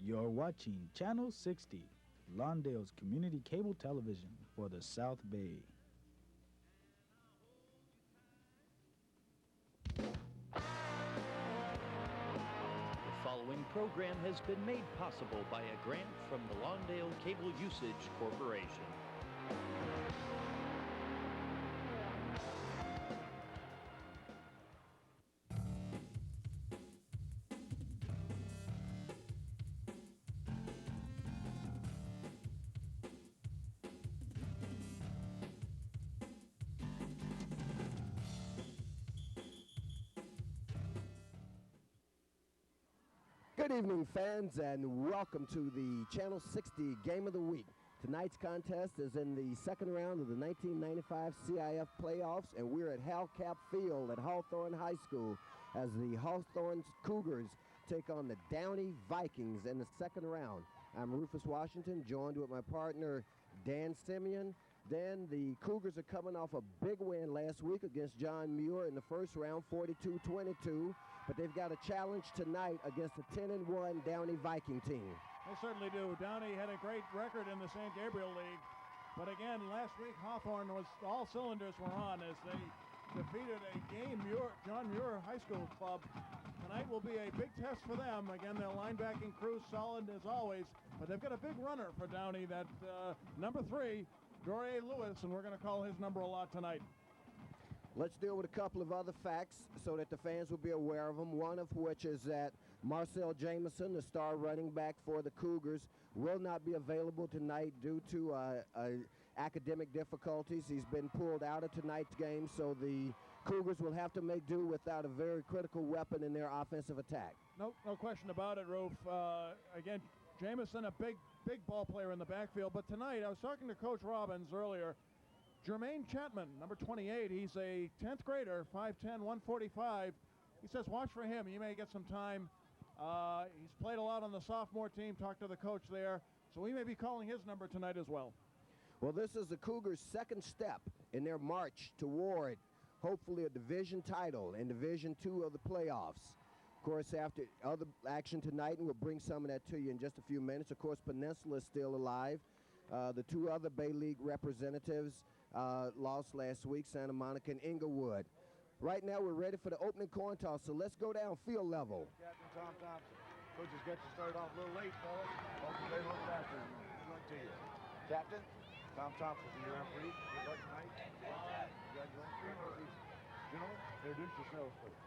You're watching Channel 60, Lawndale's community cable television for the South Bay. The following program has been made possible by a grant from the Lawndale Cable Usage Corporation. Good evening, fans, and welcome to the Channel 60 Game of the Week. Tonight's contest is in the second round of the 1995 CIF playoffs, and we're at Hal Cap Field at Hawthorne High School as the Hawthorne Cougars take on the Downey Vikings in the second round. I'm Rufus Washington, joined with my partner Dan Simeon. Dan, the Cougars are coming off a big win last week against John Muir in the first round, 42-22. But they've got a challenge tonight against the 10-1 Downey Viking team. They certainly do. Downey had a great record in the San Gabriel League. But again, last week Hawthorne was, all cylinders were on as they defeated a John Muir High School club. Tonight will be a big test for them. Again, their linebacking crew solid as always. But they've got a big runner for Downey, that number 3, Dore Lewis, and we're going to call his number a lot tonight. Let's deal with a couple of other facts so that the fans will be aware of them, one of which is that Marcel Jameson, the star running back for the Cougars, will not be available tonight due to academic difficulties. He's been pulled out of tonight's game, so the Cougars will have to make do without a very critical weapon in their offensive attack. No question about it, Roof. Again, Jameson, a big ball player in the backfield, but tonight, I was talking to Coach Robbins earlier, Jermaine Chapman, number 28, he's a 10th grader, 5'10", 145. He says watch for him. He may get some time. He's played a lot on the sophomore team, talked to the coach there, so we may be calling his number tonight as well. Well, this is the Cougars' second step in their march toward hopefully a division title in Division II of the playoffs. Of course, after other action tonight, and we'll bring some of that to you in just a few minutes. Of course, Peninsula is still alive. The two other Bay League representatives lost last week, Santa Monica and Inglewood. Right now, we're ready for the opening coin toss, so let's go down field level. Captain Tom Thompson. Coach has got you started off a little late, fellas. Hopefully they look faster. Good luck to you. Captain Tom Thompson, your referee. Good luck tonight. Congratulations. Gentlemen, introduce yourselves, please.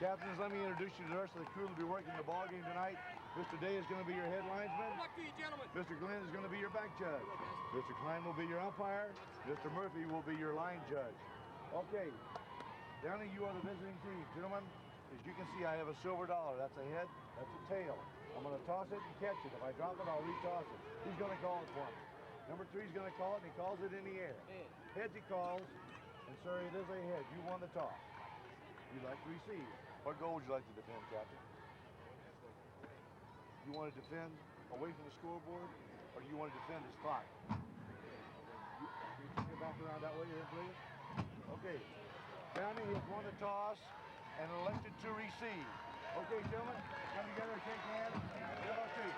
Captains, let me introduce you to the rest of the crew who will be working the ball game tonight. Mr. Day is going to be your head linesman. Good luck to you, gentlemen. Mr. Glenn is going to be your back judge. Mr. Klein will be your umpire. Mr. Murphy will be your line judge. Okay, Downey, you are the visiting team. Gentlemen, as you can see, I have a silver dollar. That's a head, that's a tail. I'm going to toss it and catch it. If I drop it, I'll retoss it. He's going to call it for me. Number 3 is going to call it, and he calls it in the air. Heads he calls, and sir, it is a head. You won the toss. You'd like to receive. What goal would you like to defend, Captain? You want to defend away from the scoreboard, or do you want to defend his spot? You turn your back around that way, please. Okay. Downey has won the toss and elected to receive. Okay, gentlemen, come together and shake hands. Good luck to you.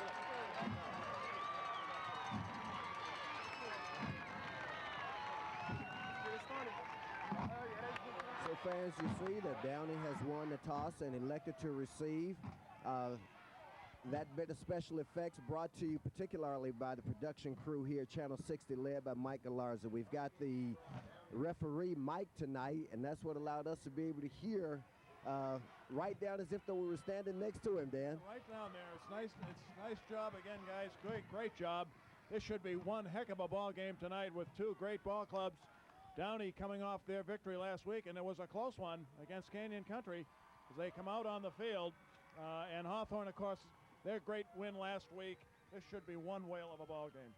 So fans, you see that Downey has won the toss and elected to receive. That bit of special effects brought to you particularly by the production crew here at Channel 60, led by Mike Galarza. We've got the referee, Mike, tonight, and that's what allowed us to be able to hear right down as if though we were standing next to him, Dan. Right down there. It's nice job again, guys. Great job. This should be one heck of a ball game tonight with two great ball clubs. Downey coming off their victory last week, and it was a close one against Canyon Country as they come out on the field. And Hawthorne, of course, their great win last week. This should be one whale of a ball game.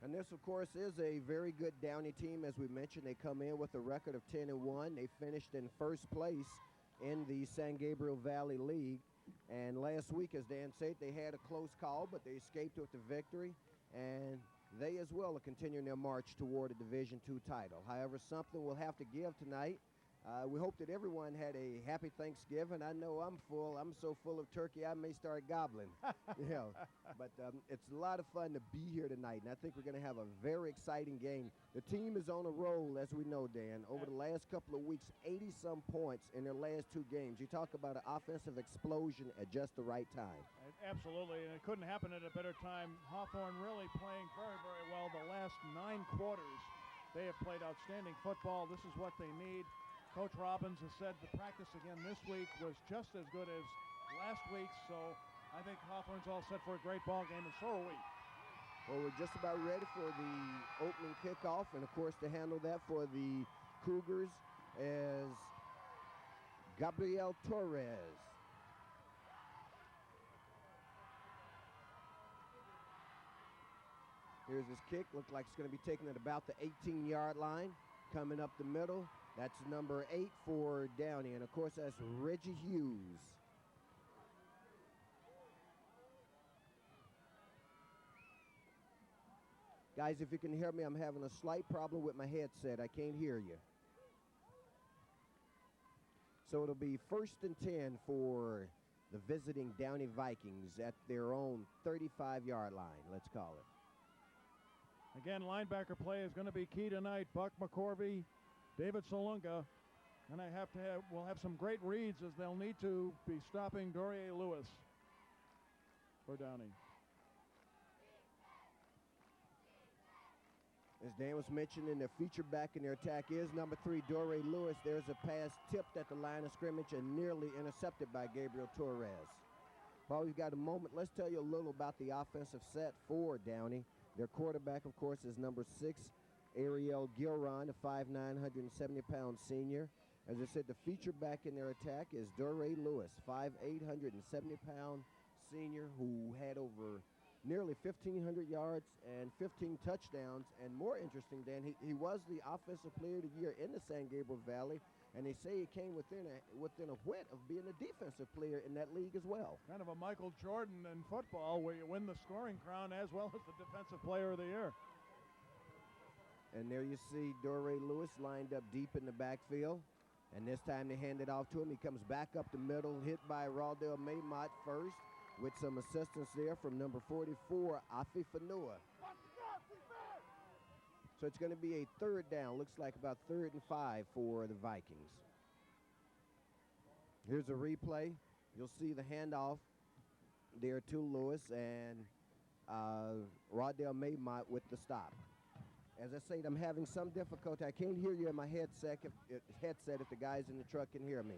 And this, of course, is a very good Downey team. As we mentioned, they come in with a record of 10-1. They finished in first place in the San Gabriel Valley League. And last week, as Dan said, they had a close call, but they escaped with the victory. And they as well are continuing their march toward a Division II title. However, something will have to give tonight. We hope that everyone had a happy Thanksgiving. I know I'm full. I'm so full of turkey I may start gobbling. But it's a lot of fun to be here tonight, and I think we're going to have a very exciting game. The team is on a roll, as we know, Dan. Over the last couple of weeks, 80-some points in their last 2 games. You talk about an offensive explosion at just the right time. Absolutely, and it couldn't happen at a better time. Hawthorne really playing very, very well. The last 9 quarters, they have played outstanding football. This is what they need. Coach Robbins has said the practice again this week was just as good as last week, so I think Hawthorne's all set for a great ball game, and so are we. Well, we're just about ready for the opening kickoff, and of course to handle that for the Cougars is Gabriel Torres. Here's his kick. Looks like it's going to be taken at about the 18-yard line. Coming up the middle, that's number 8 for Downey. And, of course, that's Reggie Hughes. Guys, if you can hear me, I'm having a slight problem with my headset. I can't hear you. So it'll be 1st and 10 for the visiting Downey Vikings at their own 35-yard line, let's call it. Again, linebacker play is going to be key tonight. Buck McCorvey, David Solunga, and we'll have some great reads as they'll need to be stopping Dorier Lewis for Downey. As Dan was mentioning, their feature back in their attack is number 3, Dorier Lewis. There's a pass tipped at the line of scrimmage and nearly intercepted by Gabriel Torres. While we've got a moment, let's tell you a little about the offensive set for Downey. Their quarterback, of course, is number 6, Ariel Gilron, a 5'9", 170-pound senior. As I said, the feature back in their attack is Dorier Lewis, 5'8", 170-pound senior who had over nearly 1,500 yards and 15 touchdowns. And more interesting, Dan, he was the Offensive Player of the Year in the San Gabriel Valley, and they say he came within a whit of being a defensive player in that league as well. Kind of a Michael Jordan in football where you win the scoring crown as well as the Defensive Player of the Year. And there you see Dorier Lewis lined up deep in the backfield. And this time they hand it off to him. He comes back up the middle, hit by Lawndale Maymont first, with some assistance there from number 44, Afi Fanua. So it's going to be a 3rd down. Looks like about 3rd and 5 for the Vikings. Here's a replay. You'll see the handoff there to Lewis and Lawndale Maymont with the stop. As I said, I'm having some difficulty. I can't hear you in my headset if the guys in the truck can hear me.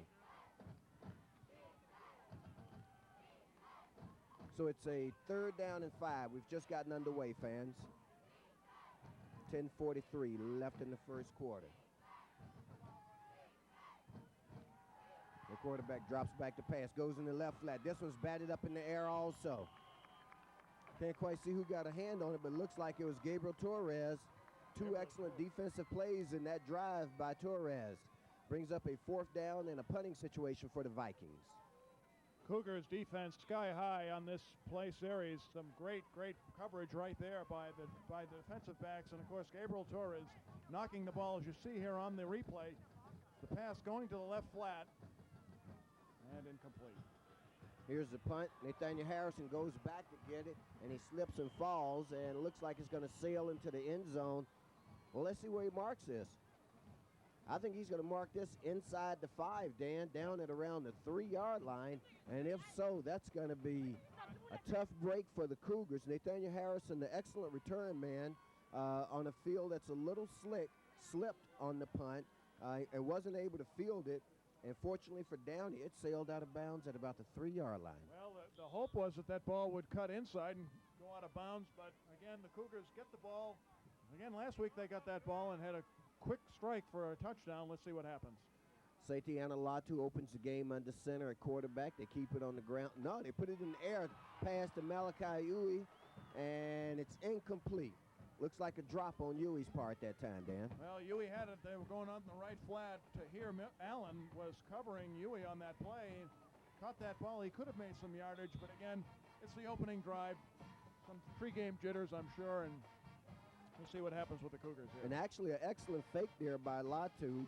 So it's a 3rd down and 5. We've just gotten underway, fans. 10:43 left in the first quarter. The quarterback drops back to pass, goes in the left flat. This one's batted up in the air also. Can't quite see who got a hand on it, but looks like it was Gabriel Torres. 2 excellent defensive plays in that drive by Torres. Brings up a 4th down and a punting situation for the Vikings. Cougars defense sky high on this play series. Some great coverage right there by the defensive backs, and of course Gabriel Torres knocking the ball, as you see here on the replay. The pass going to the left flat and incomplete. Here's the punt. Nathaniel Harrison goes back to get it, and he slips and falls, and it looks like it's going to sail into the end zone. Well, let's see where he marks this. I think he's going to mark this inside the 5, Dan, down at around the 3-yard line. And if so, that's going to be a tough break for the Cougars. Nathaniel Harrison, the excellent return man, on a field that's a little slipped on the punt and wasn't able to field it. And fortunately for Downey, it sailed out of bounds at about the 3-yard line. Well, the hope was that ball would cut inside and go out of bounds. But, again, the Cougars get the ball. Again, last week they got that ball and had a quick strike for a touchdown. Let's see what happens. Satiana Latu opens the game under center at quarterback. They keep it on the ground. No, they put it in the air past to Malachi Uwe, and it's incomplete. Looks like a drop on Uwe's part that time, Dan. Well, Uwe had it. They were going on the right flat. Allen was covering Uwe on that play. Caught that ball. He could have made some yardage, but again, it's the opening drive. Some pregame jitters, I'm sure, and We'll see what happens with the Cougars here. And actually, an excellent fake there by Latu.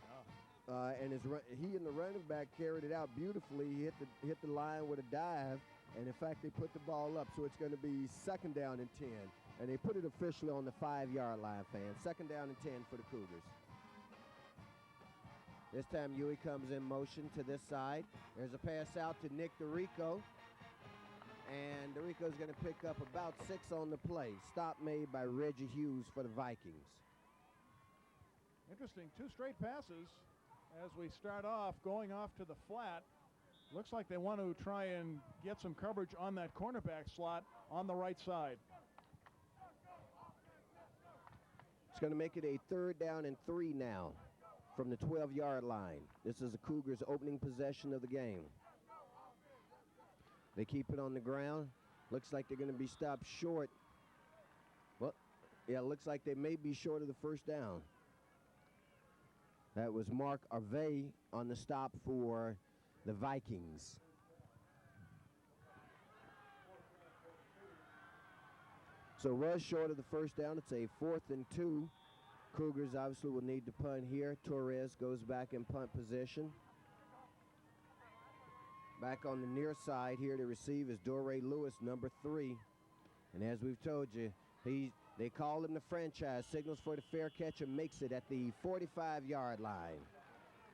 And he and the running back carried it out beautifully. He hit the line with a dive, and in fact, they put the ball up. So it's going to be 2nd down and 10. And they put it officially on the 5-yard line, fans. 2nd down and 10 for the Cougars. This time, Huey comes in motion to this side. There's a pass out to Nick DeRico. And DeRico's going to pick up about 6 on the play. Stop made by Reggie Hughes for the Vikings. Interesting, 2 straight passes as we start off, going off to the flat. Looks like they want to try and get some coverage on that cornerback slot on the right side. It's going to make it a 3rd down and 3 now from the 12-yard line. This is the Cougars' opening possession of the game. They keep it on the ground. Looks like they're going to be stopped short. Well, yeah, looks like they may be short of the 1st down. That was Mark Arvey on the stop for the Vikings. So was short of the 1st down. It's a 4th and 2. Cougars obviously will need to punt here. Torres goes back in punt position. Back on the near side here to receive is Doré Lewis, number 3. And as we've told you, they call him the franchise. Signals for the fair catch and makes it at the 45-yard line.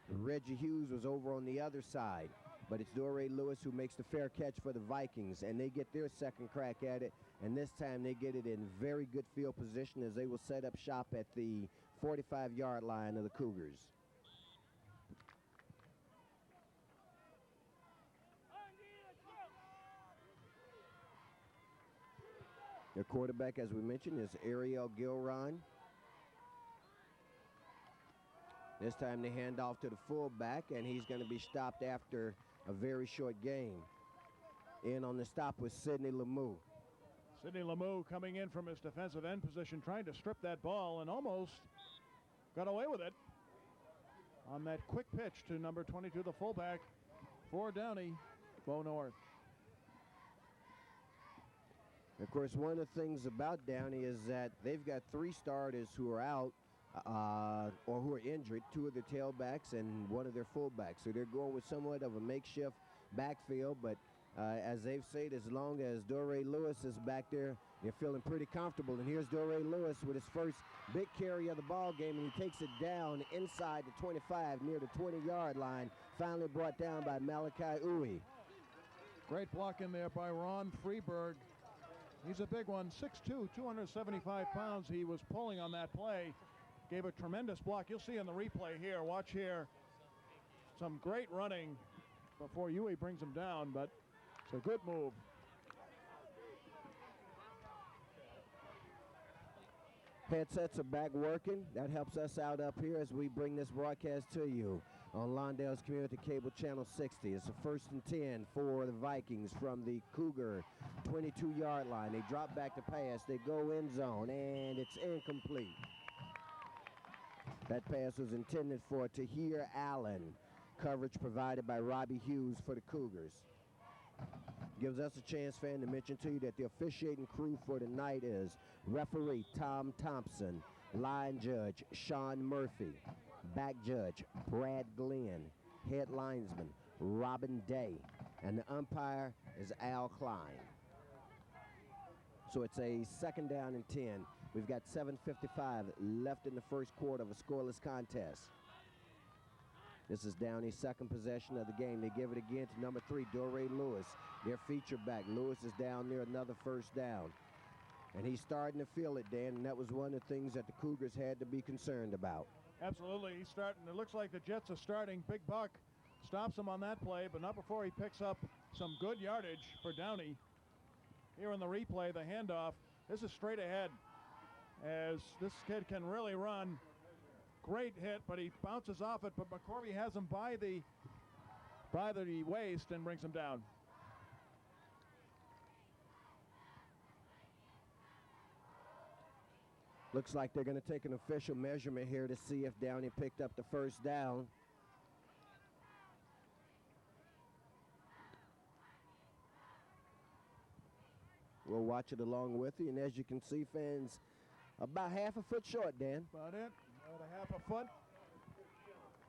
Reggie Hughes was over on the other side. But it's Doré Lewis who makes the fair catch for the Vikings. And they get their 2nd crack at it. And this time they get it in very good field position as they will set up shop at the 45-yard line of the Cougars. Their quarterback, as we mentioned, is Ariel Gilron. This time they hand off to the fullback, and he's going to be stopped after a very short gain. In on the stop was Sidney Lemieux. Sidney Lemieux coming in from his defensive end position, trying to strip that ball, and almost got away with it on that quick pitch to number 22, the fullback for Downey, Bo North. Of course, one of the things about Downey is that they've got 3 starters who are out or who are injured, 2 of their tailbacks and 1 of their fullbacks. So they're going with somewhat of a makeshift backfield, but as they've said, as long as Doré Lewis is back there, they're feeling pretty comfortable. And here's Doré Lewis with his first big carry of the ball game, and he takes it down inside the 25 near the 20-yard line, finally brought down by Malachi Uwe. Great block in there by Ron Freeberg. He's a big one, 6'2", 275 pounds. He was pulling on that play. Gave a tremendous block. You'll see in the replay here. Watch here. Some great running before Huey brings him down, but it's a good move. Headsets are back working. That helps us out up here as we bring this broadcast to you on Lawndale's Community Cable Channel 60. It's a 1st and 10 for the Vikings from the Cougar 22-yard line. They drop back to pass. They go end zone, and it's incomplete. That pass was intended for Tahir Allen. Coverage provided by Robbie Hughes for the Cougars. Gives us a chance, fan, to mention to you that the officiating crew for tonight is referee Tom Thompson, line judge Sean Murphy, back judge Brad Glenn, head linesman Robin Day, and the umpire is Al Klein. So it's a 2nd down and 10. We've got 7:55 left in the 1st quarter of a scoreless contest. This is Downey's 2nd possession of the game. They give it again to number 3, Doré Lewis, their feature back. Lewis is down there, another 1st down. And he's starting to feel it, Dan, and that was one of the things that the Cougars had to be concerned about. Absolutely, he's starting. It looks like the Jets are starting. Big Buck stops him on that play, but not before he picks up some good yardage for Downey. Here in the replay, the handoff. This is straight ahead as this kid can really run. Great hit, but he bounces off it, but McCorvey has him by the waist and brings him down. Looks like they're going to take an official measurement here to see if Downey picked up the 1st down. We'll watch it along with you, and as you can see, fans, About half a foot short, Dan. About it. About a half a foot.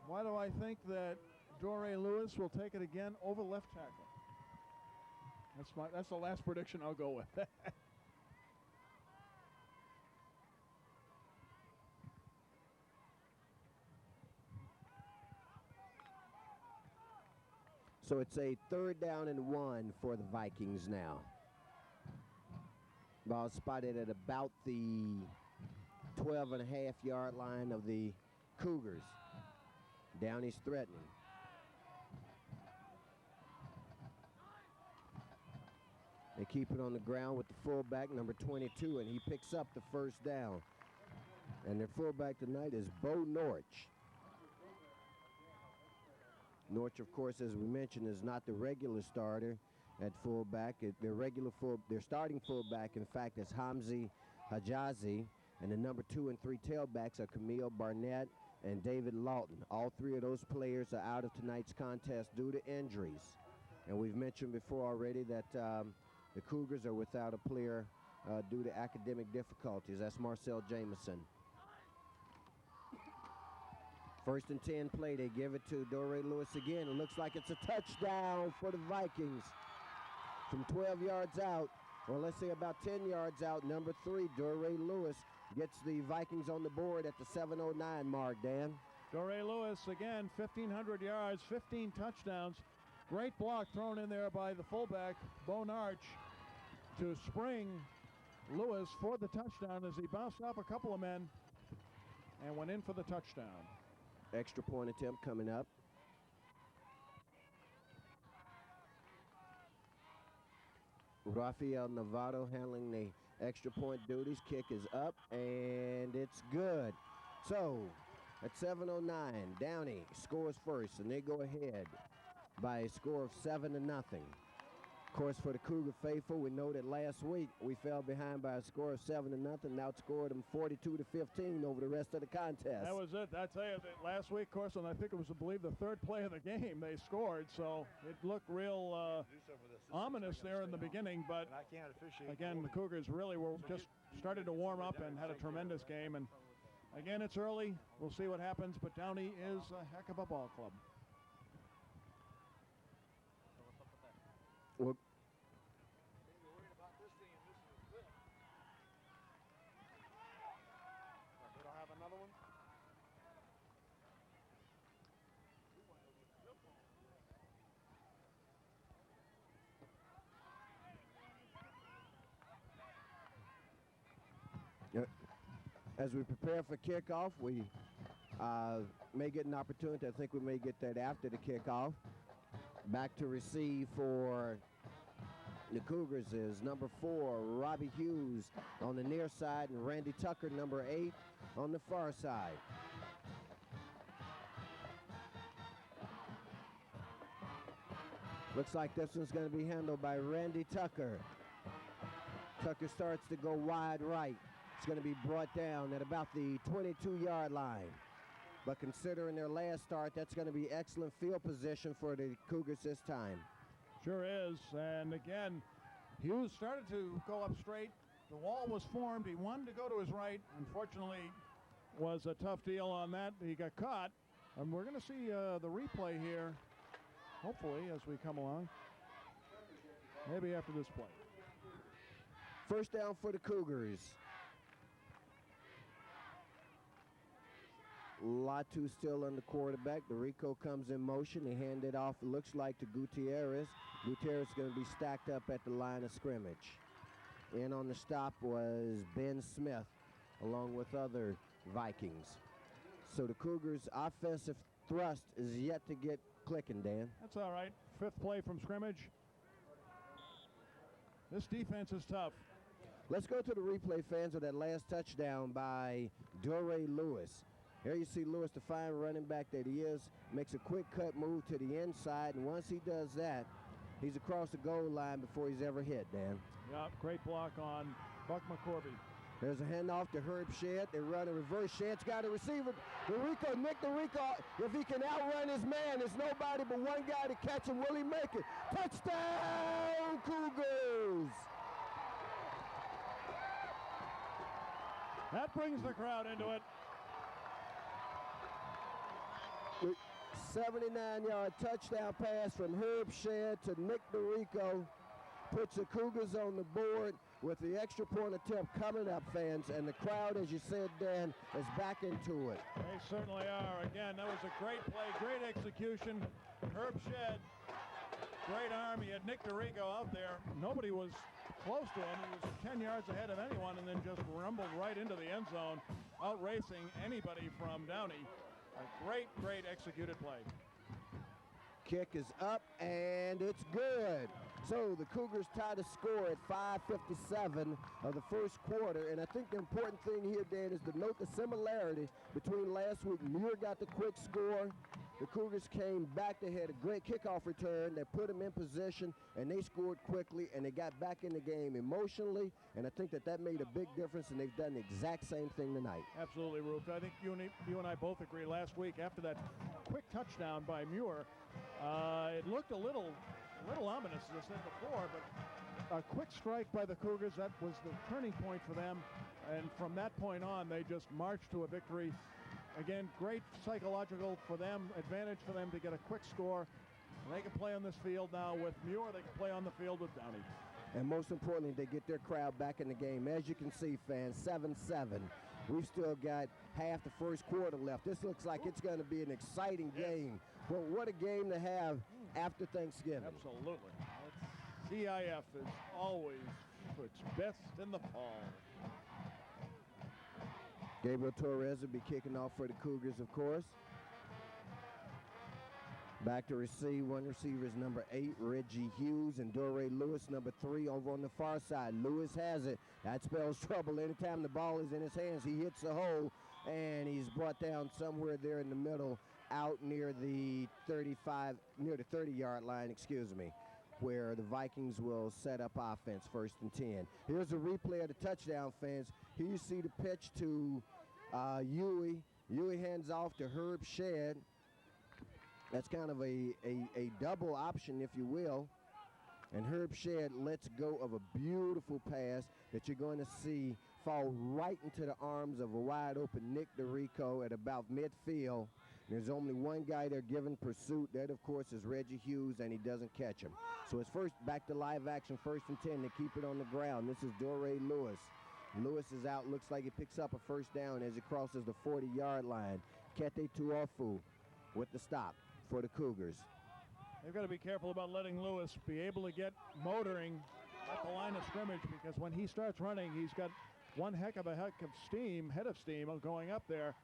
Why do I think that Doré Lewis will take it again over left tackle? That's the last prediction I'll go with. So it's a 3rd down and 1 for the Vikings now. Ball spotted at about the 12.5-yard line of the Cougars. Downey's threatening. They keep it on the ground with the fullback, number 22, and he picks up the 1st down. And their fullback tonight is Bo Norch. Norch, of course, as we mentioned, is not the regular starter at fullback. Their starting fullback, in fact, is Hamzi Hajazi, and the number 2 and 3 tailbacks are Camille Barnett and David Lawton. All 3 of those players are out of tonight's contest due to injuries. And we've mentioned before already that the Cougars are without a player due to academic difficulties. That's Marcel Jamison. 1st and 10 play. They give it to Doré Lewis again. It looks like it's a touchdown for the Vikings. From 12 yards out, or let's say about 10 yards out, number 3, Doré Lewis, gets the Vikings on the board at the 7:09 mark, Dan. Doré Lewis, again, 1,500 yards, 15 touchdowns. Great block thrown in there by the fullback, Bo Norch, to spring Lewis for the touchdown as he bounced off a couple of men and went in for the touchdown. Extra point attempt coming up. Rafael Novato handling the extra point duties. Kick is up, and it's good. So, at 7:09, Downey scores first, and they go ahead by a score of 7-0. Of course, for the Cougar faithful, we know that last week we fell behind by a score of 7-0, and outscored them 42-15 over the rest of the contest. That was it. I tell you, that last week, of course, and I think it was, I believe, the 3rd play of the game, they scored. So it looked real ominous there in the beginning. But again, the Cougars really were just started to warm up and had a tremendous game. And again, it's early. We'll see what happens. But Downey is a heck of a ball club. Well, as we prepare for kickoff, we may get an opportunity. I think we may get that after the kickoff. Back to receive for the Cougars is number 4, Robbie Hughes on the near side, and Randy Tucker, number 8, on the far side. Looks like this one's going to be handled by Randy Tucker. Tucker starts to go wide right. It's going to be brought down at about the 22-yard line. But considering their last start, that's going to be excellent field position for the Cougars this time. Sure is. And again, Hughes started to go up straight. The wall was formed. He wanted to go to his right. Unfortunately, was a tough deal on that. He got caught. And we're going to see the replay here, hopefully, as we come along. Maybe after this play. 1st down for the Cougars. Latu still on the quarterback. The Rico comes in motion. They hand it off, it looks like, to Gutierrez. Gutierrez is going to be stacked up at the line of scrimmage. In on the stop was Ben Smith, along with other Vikings. So the Cougars' offensive thrust is yet to get clicking, Dan. That's all right. 5th play from scrimmage. This defense is tough. Let's go to the replay, fans, of that last touchdown by Doré Lewis. Here you see Lewis, the fine running back that he is, makes a quick cut move to the inside, and once he does that, he's across the goal line before he's ever hit, Dan. Yeah, great block on Buck McCorvey. There's a handoff to Herb Shedd. They run a reverse. Shedd's got a receiver. Nick DeRico, if he can outrun his man, there's nobody but one guy to catch him. Will he make it? Touchdown, Cougars! That brings the crowd into it. 79-yard touchdown pass from Herb Shedd to Nick DeRico puts the Cougars on the board with the extra point attempt coming up, fans. And the crowd, as you said, Dan, is back into it. They certainly are. Again, that was a great play, great execution. Herb Shedd, great arm. He had Nick DeRico out there. Nobody was close to him. He was 10 yards ahead of anyone and then just rumbled right into the end zone, outracing anybody from Downey. A great, great executed play. Kick is up, and it's good. So the Cougars tie the score at 5:57 of the first quarter. And I think the important thing here, Dan, is to note the similarity between last week. Muir got the quick score. The Cougars came back. They had a great kickoff return. They put them in position, and they scored quickly, and they got back in the game emotionally. And I think that made a big difference, and they've done the exact same thing tonight. Absolutely, Roof. I think you and I both agree last week after that quick touchdown by Muir, it looked a little ominous, as I said before, but a quick strike by the Cougars, that was the turning point for them. And from that point on, they just marched to a victory. Again, great psychological for them, advantage for them to get a quick score. They can play on this field now with Muir. They can play on the field with Downey. And most importantly, they get their crowd back in the game. As you can see, fans, 7-7. We've still got half the first quarter left. This looks like it's going to be an exciting game. Well, what a game to have after Thanksgiving. Absolutely. CIF is always its best in the fall. Gabriel Torres will be kicking off for the Cougars, of course. Back to receive. One receiver is number 8, Reggie Hughes, and Doré Lewis, number 3, over on the far side. Lewis has it. That spells trouble. Anytime the ball is in his hands, he hits the hole, and he's brought down somewhere there in the middle, out near the 30-yard line, where the Vikings will set up offense, 1st and 10. Here's a replay of the touchdown, fans. Here you see the pitch to Huey. Huey hands off to Herb Shedd. That's kind of a double option, if you will. And Herb Shedd lets go of a beautiful pass that you're going to see fall right into the arms of a wide-open Nick DeRico at about midfield. There's only one guy there giving pursuit. That, of course, is Reggie Hughes, and he doesn't catch him. So it's first back to live action, 1st and 10 to keep it on the ground. This is Doré Lewis. Lewis is out. Looks like he picks up a 1st down as he crosses the 40-yard line. Kete Tuofu with the stop for the Cougars. They've got to be careful about letting Lewis be able to get motoring at the line of scrimmage, because when he starts running, he's got one head of steam going up there.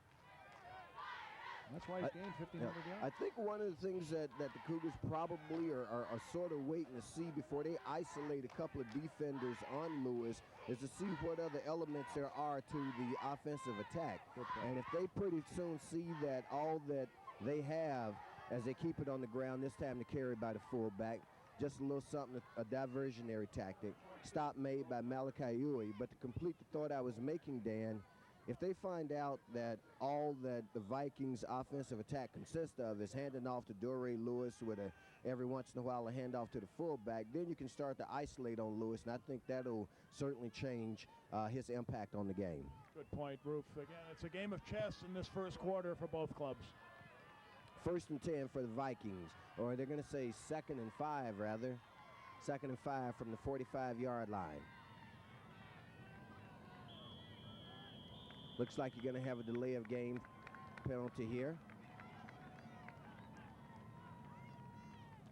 That's why he's gained 1,500 yards. I think one of the things that the Cougars probably are sort of waiting to see before they isolate a couple of defenders on Lewis is to see what other elements there are to the offensive attack. And if they pretty soon see that all that they have as they keep it on the ground, this time to carry by the fullback, just a little something, a diversionary tactic. Stop made by Malachi Huey. But to complete the thought I was making, Dan, if they find out that all that the Vikings offensive attack consists of is handing off to Doré Lewis with every once in a while a handoff to the fullback, then you can start to isolate on Lewis, and I think that'll certainly change his impact on the game. Good point, Roof. Again, it's a game of chess in this first quarter for both clubs. 1st and 10 for the Vikings, or they're going to say 2nd and 5, rather. 2nd and 5 from the 45-yard line. Looks like you're going to have a delay of game penalty here.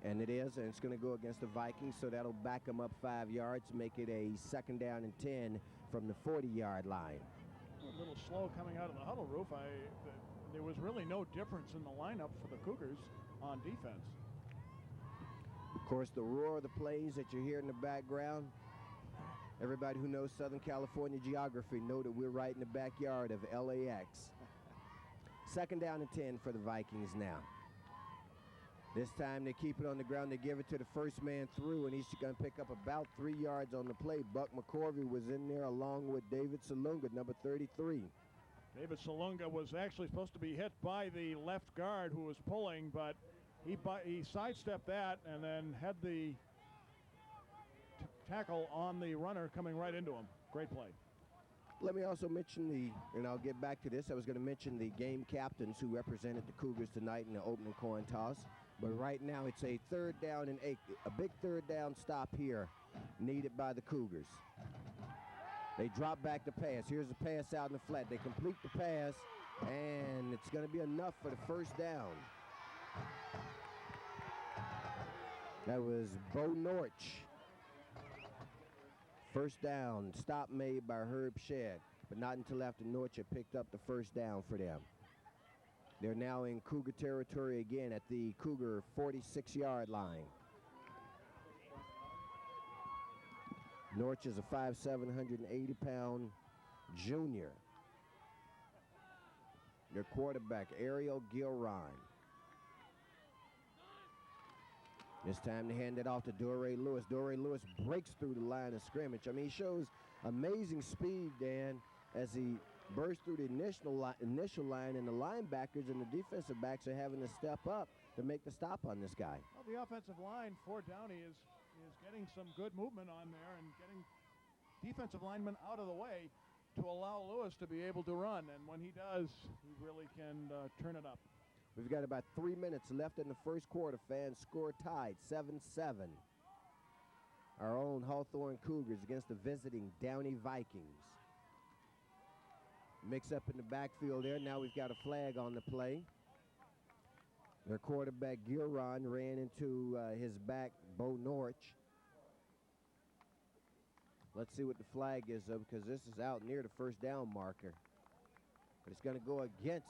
And it is, and it's going to go against the Vikings, so that'll back them up 5 yards, make it a 2nd down and 10 from the 40-yard line. A little slow coming out of the huddle, Roof. There was really no difference in the lineup for the Cougars on defense. Of course, the roar of the planes that you hear in the background, everybody who knows Southern California geography know that we're right in the backyard of LAX. 2nd down and 10 for the Vikings now. This time they keep it on the ground. They give it to the first man through, and he's going to pick up about 3 yards on the play. Buck McCorvey was in there along with David Salunga, number 33. David Salunga was actually supposed to be hit by the left guard who was pulling, but he sidestepped that and then had the tackle on the runner coming right into him. Great play. Let me also mention and I'll get back to this, I was going to mention the game captains who represented the Cougars tonight in the opening coin toss. But right now it's a 3rd down and 8, a big 3rd down stop here needed by the Cougars. They drop back the pass. Here's the pass out in the flat. They complete the pass, and it's going to be enough for the 1st down. That was Bo Norch. 1st down, stop made by Herb Shedd, but not until after Norch had picked up the 1st down for them. They're now in Cougar territory again at the Cougar 46-yard line. Norch is a 5'7", 180-pound junior. Their quarterback, Ariel Gilrine. It's time to hand it off to Doré Lewis. Doré Lewis breaks through the line of scrimmage. I mean, he shows amazing speed, Dan, as he bursts through the initial line, and the linebackers and the defensive backs are having to step up to make the stop on this guy. Well, the offensive line for Downey is getting some good movement on there and getting defensive linemen out of the way to allow Lewis to be able to run. And when he does, he really can turn it up. We've got about 3 minutes left in the 1st quarter. Fans score tied, 7-7. Our own Hawthorne Cougars against the visiting Downey Vikings. Mix up in the backfield there. Now we've got a flag on the play. Their quarterback, Gilron, ran into his back, Bo Norch. Let's see what the flag is, though, because this is out near the 1st down marker. But it's going to go against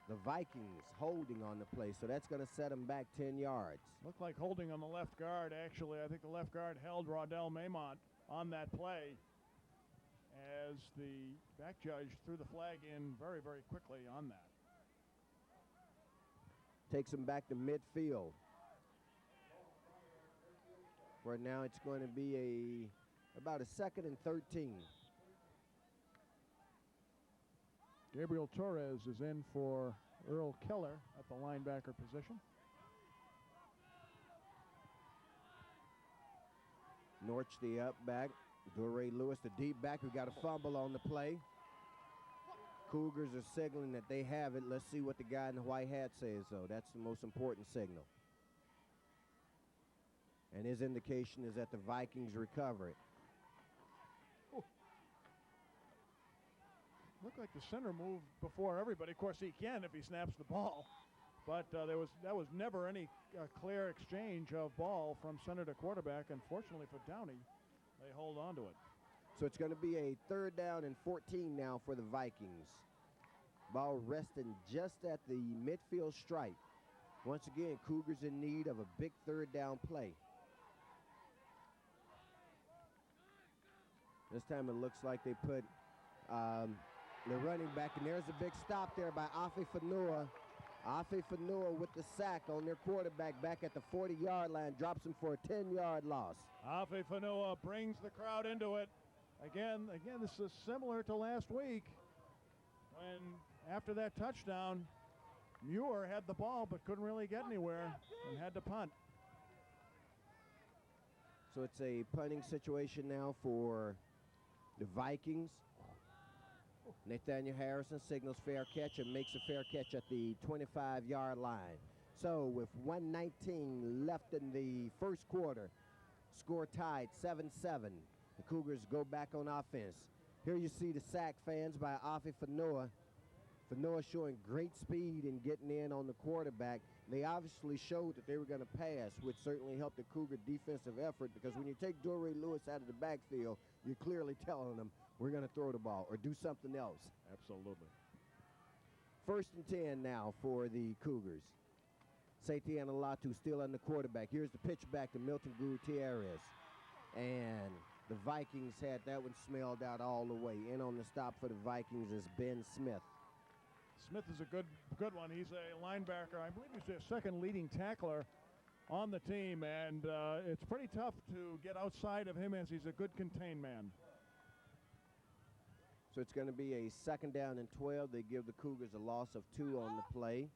the Vikings holding on the play, so that's going to set them back 10 yards. Looked like holding on the left guard, actually. I think the left guard held Rodell Maymont on that play as the back judge threw the flag in very, very quickly on that. Takes them back to midfield. For now, it's going to be about a 2nd and 13. Gabriel Torres is in for Earl Keller at the linebacker position. Norch, the up back. Doré Lewis, the deep back, who got a fumble on the play. Cougars are signaling that they have it. Let's see what the guy in the white hat says, though. That's the most important signal. And his indication is that the Vikings recover it. Looked like the center moved before everybody. Of course, he can if he snaps the ball. But that was never any clear exchange of ball from center to quarterback. Unfortunately for Downey, they hold on to it. So it's going to be a 3rd down and 14 now for the Vikings. Ball resting just at the midfield stripe. Once again, Cougars in need of a big 3rd down play. This time it looks like they put the running back, and there's a big stop there by Afe Fanua. Afe Fanua with the sack on their quarterback back at the 40-yard line, drops him for a 10-yard loss. Afe Fanua brings the crowd into it. Again, this is similar to last week when after that touchdown, Muir had the ball but couldn't really get anywhere and had to punt. So it's a punting situation now for the Vikings. Nathaniel Harrison signals fair catch and makes a fair catch at the 25-yard line. So with 1:19 left in the 1st quarter, score tied 7-7. The Cougars go back on offense. Here you see the sack, fans, by Afe Fanua. Fanua showing great speed in getting in on the quarterback. They obviously showed that they were going to pass, which certainly helped the Cougar defensive effort, because when you take Doré Lewis out of the backfield, you're clearly telling them, we're going to throw the ball or do something else. Absolutely. 1st and 10 now for the Cougars. Setiana Latu still on the quarterback. Here's the pitch back to Milton Gutierrez. And the Vikings had that one smelled out all the way. In on the stop for the Vikings is Ben Smith. Smith is a good one. He's a linebacker. I believe he's the 2nd leading tackler on the team, and it's pretty tough to get outside of him as he's a good contained man. So it's going to be a 2nd down and 12. They give the Cougars a loss of 2 on the play.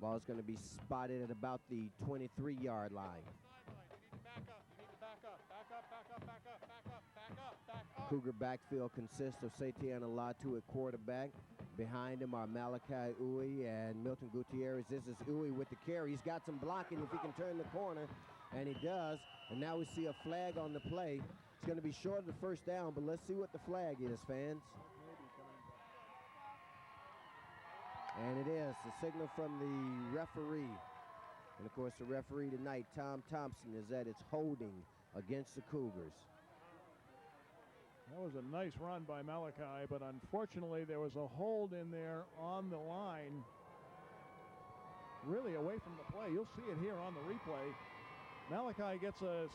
Ball's going to be spotted at about the 23-yard line. You need to back up. You need to back up. Back up, back up, back up, back up, back up, back up. Cougar backfield consists of Satiana Latu at quarterback. Behind him are Malachi Uwe and Milton Gutierrez. This is Uwe with the carry. He's got some blocking if he can turn the corner, and he does. And now we see a flag on the play. It's going to be short of the first down, but let's see what the flag is, fans. And it is the signal from the referee. And, of course, the referee tonight, Tom Thompson, is that it's holding against the Cougars. That was a nice run by Malachi, but unfortunately there was a hold in there on the line, really away from the play. You'll see it here on the replay. Malachi gets a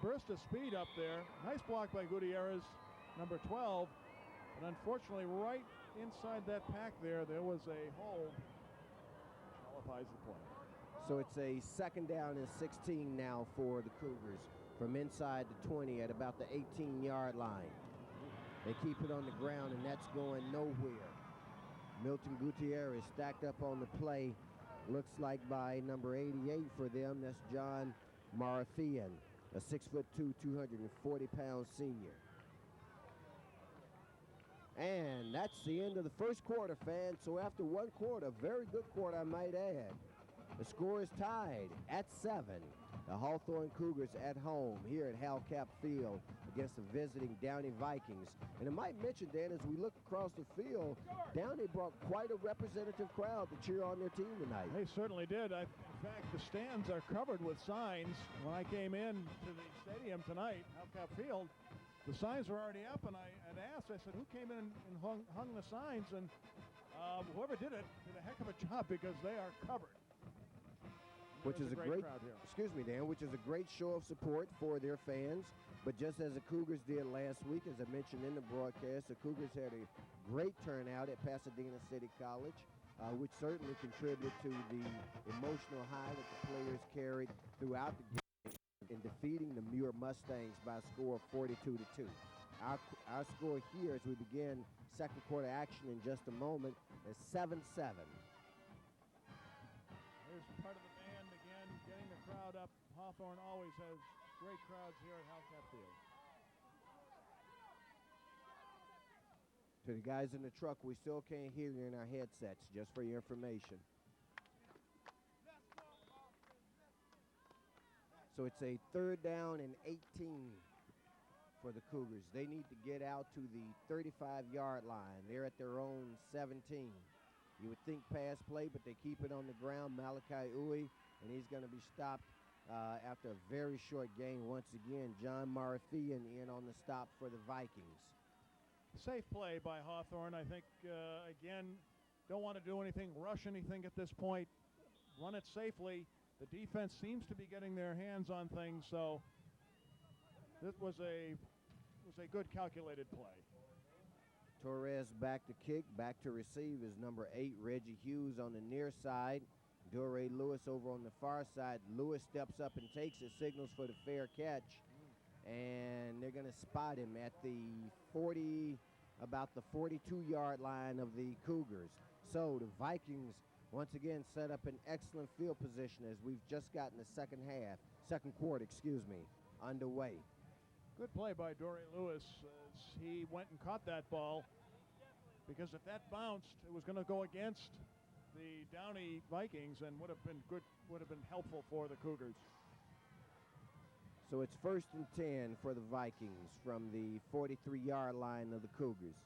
burst of speed up there. Nice block by Gutierrez, number 12. But unfortunately, right inside that pack there was a hold. Nullifies the play. So it's a 2nd down and 16 now for the Cougars from inside the 20 at about the 18-yard line. They keep it on the ground, and that's going nowhere. Milton Gutierrez stacked up on the play. Looks like by number 88 for them, that's John Marathian, a 6'2", 240-pound senior. And that's the end of the first quarter, fans. So after one quarter, very good quarter, I might add. The score is tied at 7. The Hawthorne Cougars at home here at Hal-Cap Field against the visiting Downey Vikings. And I might mention, Dan, as we look across the field, Downey brought quite a representative crowd to cheer on their team tonight. They certainly did. In fact, the stands are covered with signs. When I came in to the stadium tonight, Hal-Cap Field, the signs were already up, and I had asked, I said, who came in and hung the signs? And whoever did it did a heck of a job because they are covered. Which is a great crowd here. Excuse me, Dan, which is a great show of support for their fans. But just as the Cougars did last week, as I mentioned in the broadcast, the Cougars had a great turnout at Pasadena City College, which certainly contributed to the emotional high that the players carried throughout the game in defeating the Muir Mustangs by a score of 42-2. Our score here as we begin second quarter action in just a moment is 7-7. Here's part of the band again, getting the crowd up. Hawthorne always has great crowds here at Hal-Cap Field. To the guys in the truck, we still can't hear you in our headsets, just for your information. So it's a 3rd down and 18 for the Cougars. They need to get out to the 35-yard line. They're at their own 17. You would think pass play, but they keep it on the ground. Malachi Uwe, and he's going to be stopped after a very short gain. Once again, John Marathian in on the stop for the Vikings. Safe play by Hawthorne. I think, again, don't want to do anything, rush anything at this point. Run it safely. The defense seems to be getting their hands on things, so this was a good calculated play. Torres back to kick, back to receive is number 8, Reggie Hughes on the near side. Dore Lewis over on the far side. Lewis steps up and takes it, signals for the fair catch. And they're going to spot him at about the 42-yard line of the Cougars. So the Vikings once again set up an excellent field position as we've just gotten the second quarter, underway. Good play by Dore Lewis as he went and caught that ball, because if that bounced, it was going to go against the Downey Vikings and would have been helpful for the Cougars. So it's 1st and 10 for the Vikings from the 43-yard line of the Cougars.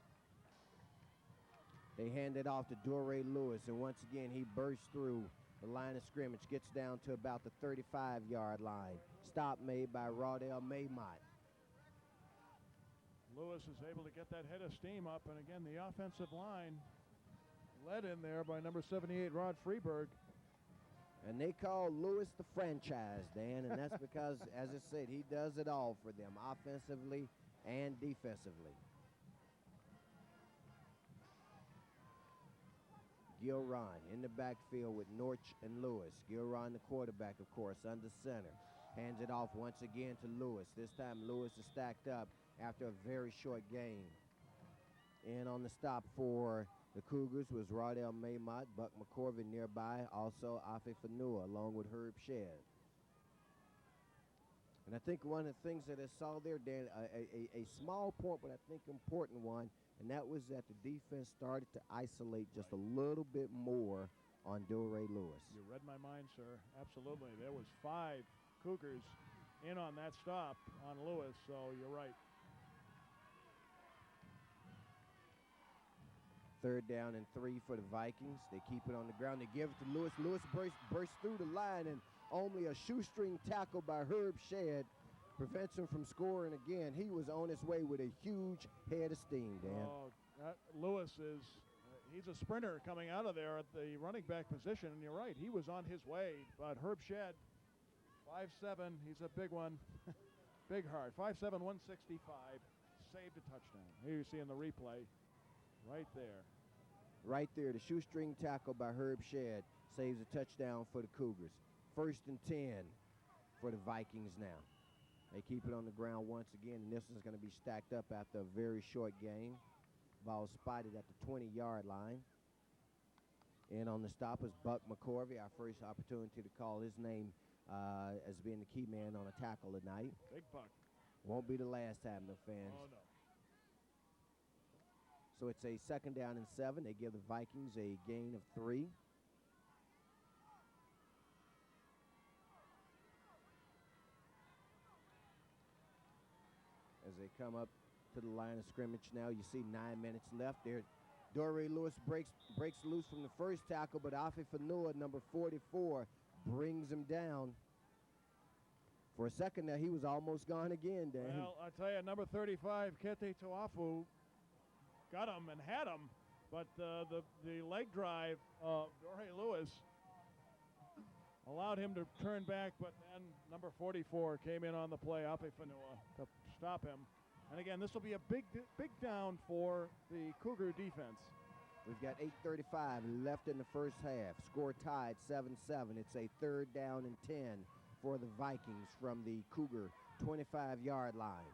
They hand it off to Dore Lewis, and once again he bursts through the line of scrimmage, gets down to about the 35-yard line. Stop made by Raudell Maymont. Lewis is able to get that head of steam up, and again the offensive line led in there by number 78 Rod Freeberg. And they call Lewis the franchise, Dan, and that's because, as I said, he does it all for them, offensively and defensively. Gilron in the backfield with Norch and Lewis. Gilron, the quarterback, of course, under center. Hands it off once again to Lewis. This time Lewis is stacked up after a very short game. And on the stop for the Cougars was Raudell Maymont, Buck McCorvey nearby, also Afe Fanua along with Herb Shedd. And I think one of the things that I saw there, Dan, a small point, but I think important one, and that was that the defense started to isolate just a little bit more on Doray Lewis. You read my mind, sir. Absolutely. There was 5 Cougars in on that stop on Lewis, so you're right. 3rd down and 3 for the Vikings. They keep it on the ground. They give it to Lewis. Lewis bursts through the line, and only a shoestring tackle by Herb Shedd prevents him from scoring again. He was on his way with a huge head of steam, Dan. Lewis is, he's a sprinter coming out of there at the running back position, and you're right, he was on his way. But Herb Shedd, 5'7", he's a big one, big heart, 5'7", 165, saved a touchdown. Here you see in the replay, right there. Right there, the shoestring tackle by Herb Shedd saves a touchdown for the Cougars. 1st and 10 for the Vikings now. They keep it on the ground once again, and this is going to be stacked up after a very short game. Ball spotted at the 20-yard line. And on the stop is Buck McCorvey, our first opportunity to call his name as being the key man on a tackle tonight. Big Buck. Won't be the last time, no fans. Oh, no. So it's a 2nd down and 7. They give the Vikings a gain of 3. As they come up to the line of scrimmage now, you see 9 minutes left there. Doray Lewis breaks loose from the first tackle, but Afi Fanua, number 44, brings him down. For a second there, he was almost gone again, Dan. Well, I tell you, number 35, Kete Tuafu, got him and had him, but the leg drive of Doray Lewis allowed him to turn back, but then number 44 came in on the play, Afi Fanua, to stop him. And again, this will be a big down for the Cougar defense. We've got 8:35 left in the first half. Score tied 7-7. It's a 3rd down and 10 for the Vikings from the Cougar 25-yard line.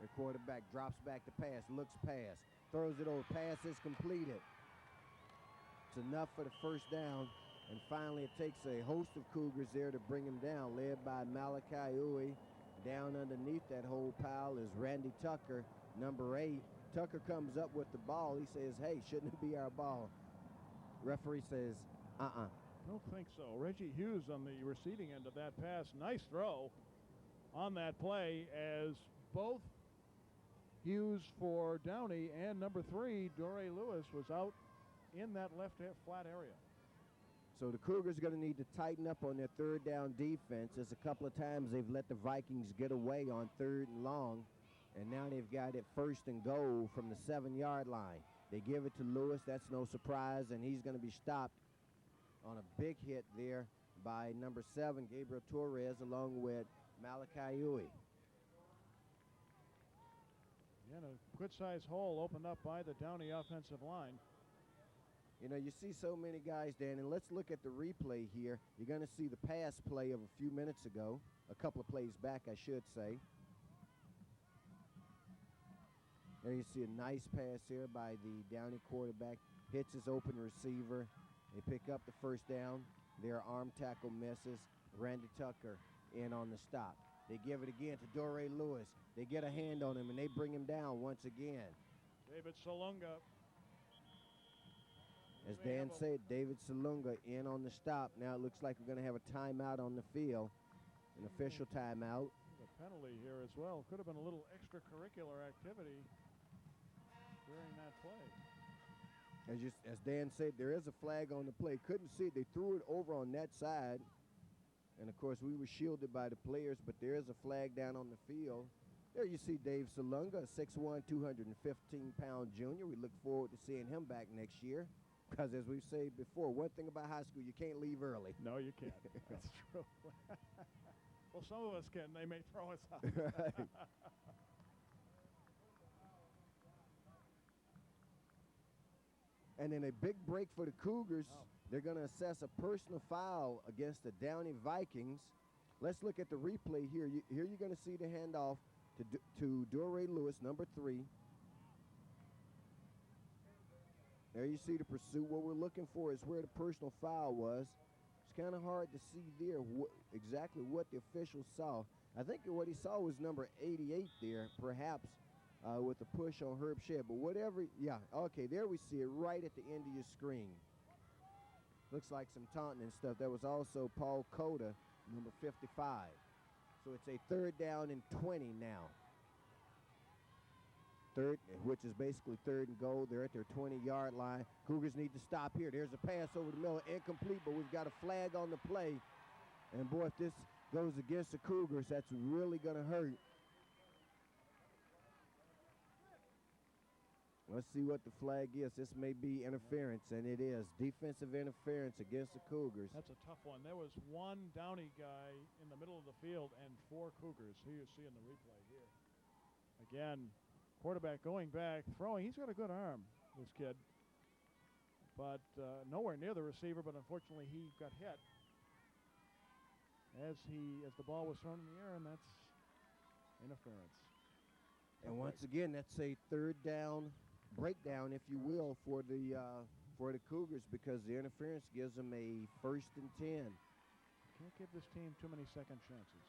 Their quarterback drops back to pass, looks pass, throws it over, pass is completed. It's enough for the first down, and finally it takes a host of Cougars there to bring him down, led by Malachi Uwe. Down underneath that whole pile is Randy Tucker, number 8. Tucker comes up with the ball. He says, hey, shouldn't it be our ball? Referee says, Don't think so. Reggie Hughes on the receiving end of that pass. Nice throw on that play as both Hughes for Downey and number 3, Doray Lewis, was out in that left flat area. So the Cougars are going to need to tighten up on their 3rd down defense. There's a couple of times they've let the Vikings get away on 3rd and long, and now they've got it 1st and goal from the 7-yard line. They give it to Lewis. That's no surprise, and he's going to be stopped on a big hit there by number 7, Gabriel Torres, along with Malachi Uwe. And a good-sized hole opened up by the Downey offensive line. You know, you see so many guys, Dan, and let's look at the replay here. You're going to see the pass play of a few minutes ago, a couple of plays back, I should say. There you see a nice pass here by the Downey quarterback. Hits his open receiver. They pick up the 1st down. Their arm tackle misses. Randy Tucker in on the stop. They give it again to Doray Lewis. They get a hand on him, and they bring him down once again. David Salunga. As Dan said, David Salunga in on the stop. Now it looks like we're going to have a timeout on the field, an official timeout. A penalty here as well. Could have been a little extracurricular activity during that play. As Dan said, there is a flag on the play. Couldn't see it. They threw it over on that side. And, of course, we were shielded by the players, but there is a flag down on the field. There you see Dave Salunga, a 6'1", 215-pound junior. We look forward to seeing him back next year. Because as we've said before, one thing about high school, you can't leave early. No, you can't. That's true. Well, some of us can. They may throw us out. Right. And then a big break for the Cougars. Oh. They're going to assess a personal foul against the Downey Vikings. Let's look at the replay here. Here you're going to see the handoff to Doray Lewis, number 3. There you see the pursuit. What we're looking for is where the personal foul was. kind of hard to see there exactly what the official saw. I think what he saw was number 88 there, perhaps with a push on Herb Shedd. But whatever, yeah, okay, there we see it right at the end of your screen. Looks like some taunting and stuff. That was also Paul Cota, number 55. So it's a 3rd down and 20 now. Which is basically 3rd and goal. They're at their 20-yard line. Cougars need to stop here. There's a pass over the middle, incomplete, but we've got a flag on the play. And boy, if this goes against the Cougars, that's really going to hurt. Let's see what the flag is. This may be interference, and it is. Defensive interference against the Cougars. That's a tough one. There was one Downey guy in the middle of the field and 4 Cougars. Here you see in the replay here. Again, quarterback going back, throwing. He's got a good arm, this kid. But nowhere near the receiver, but unfortunately he got hit as the ball was thrown in the air, and that's interference. And once again, that's a 3rd down breakdown, if you will, for the Cougars, because the interference gives them a 1st and 10. Can't give this team too many second chances.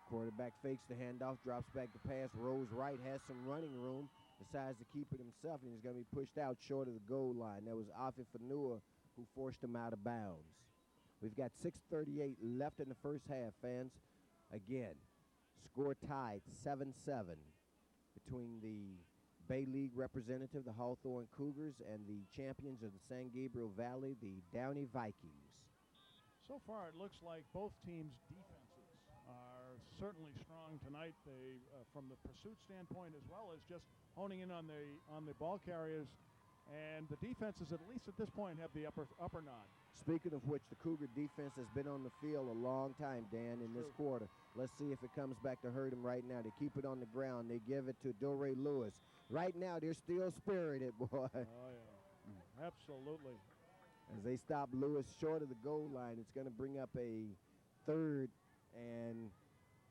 Quarterback fakes the handoff, drops back the pass, rolls right, has some running room, decides to keep it himself, and he's going to be pushed out short of the goal line. That was Afi Fanua who forced him out of bounds. We've got 6:38 left in the first half, fans. Again, score tied 7-7 between the Bay League representative, the Hawthorne Cougars, and the champions of the San Gabriel Valley, the Downey Vikings. So far, it looks like both teams' defenses are certainly strong tonight. They, from the pursuit standpoint, as well as just honing in on the ball carriers, and the defenses, at least at this point, have the upper nod. Speaking of which, the Cougar defense has been on the field a long time, Dan, in this quarter. Let's see if it comes back to hurt them right now. They keep it on the ground. They give it to Doré Lewis. Right now, they're still spirited, boy. Oh, yeah. Absolutely. As they stop Lewis short of the goal line, it's going to bring up a 3rd, and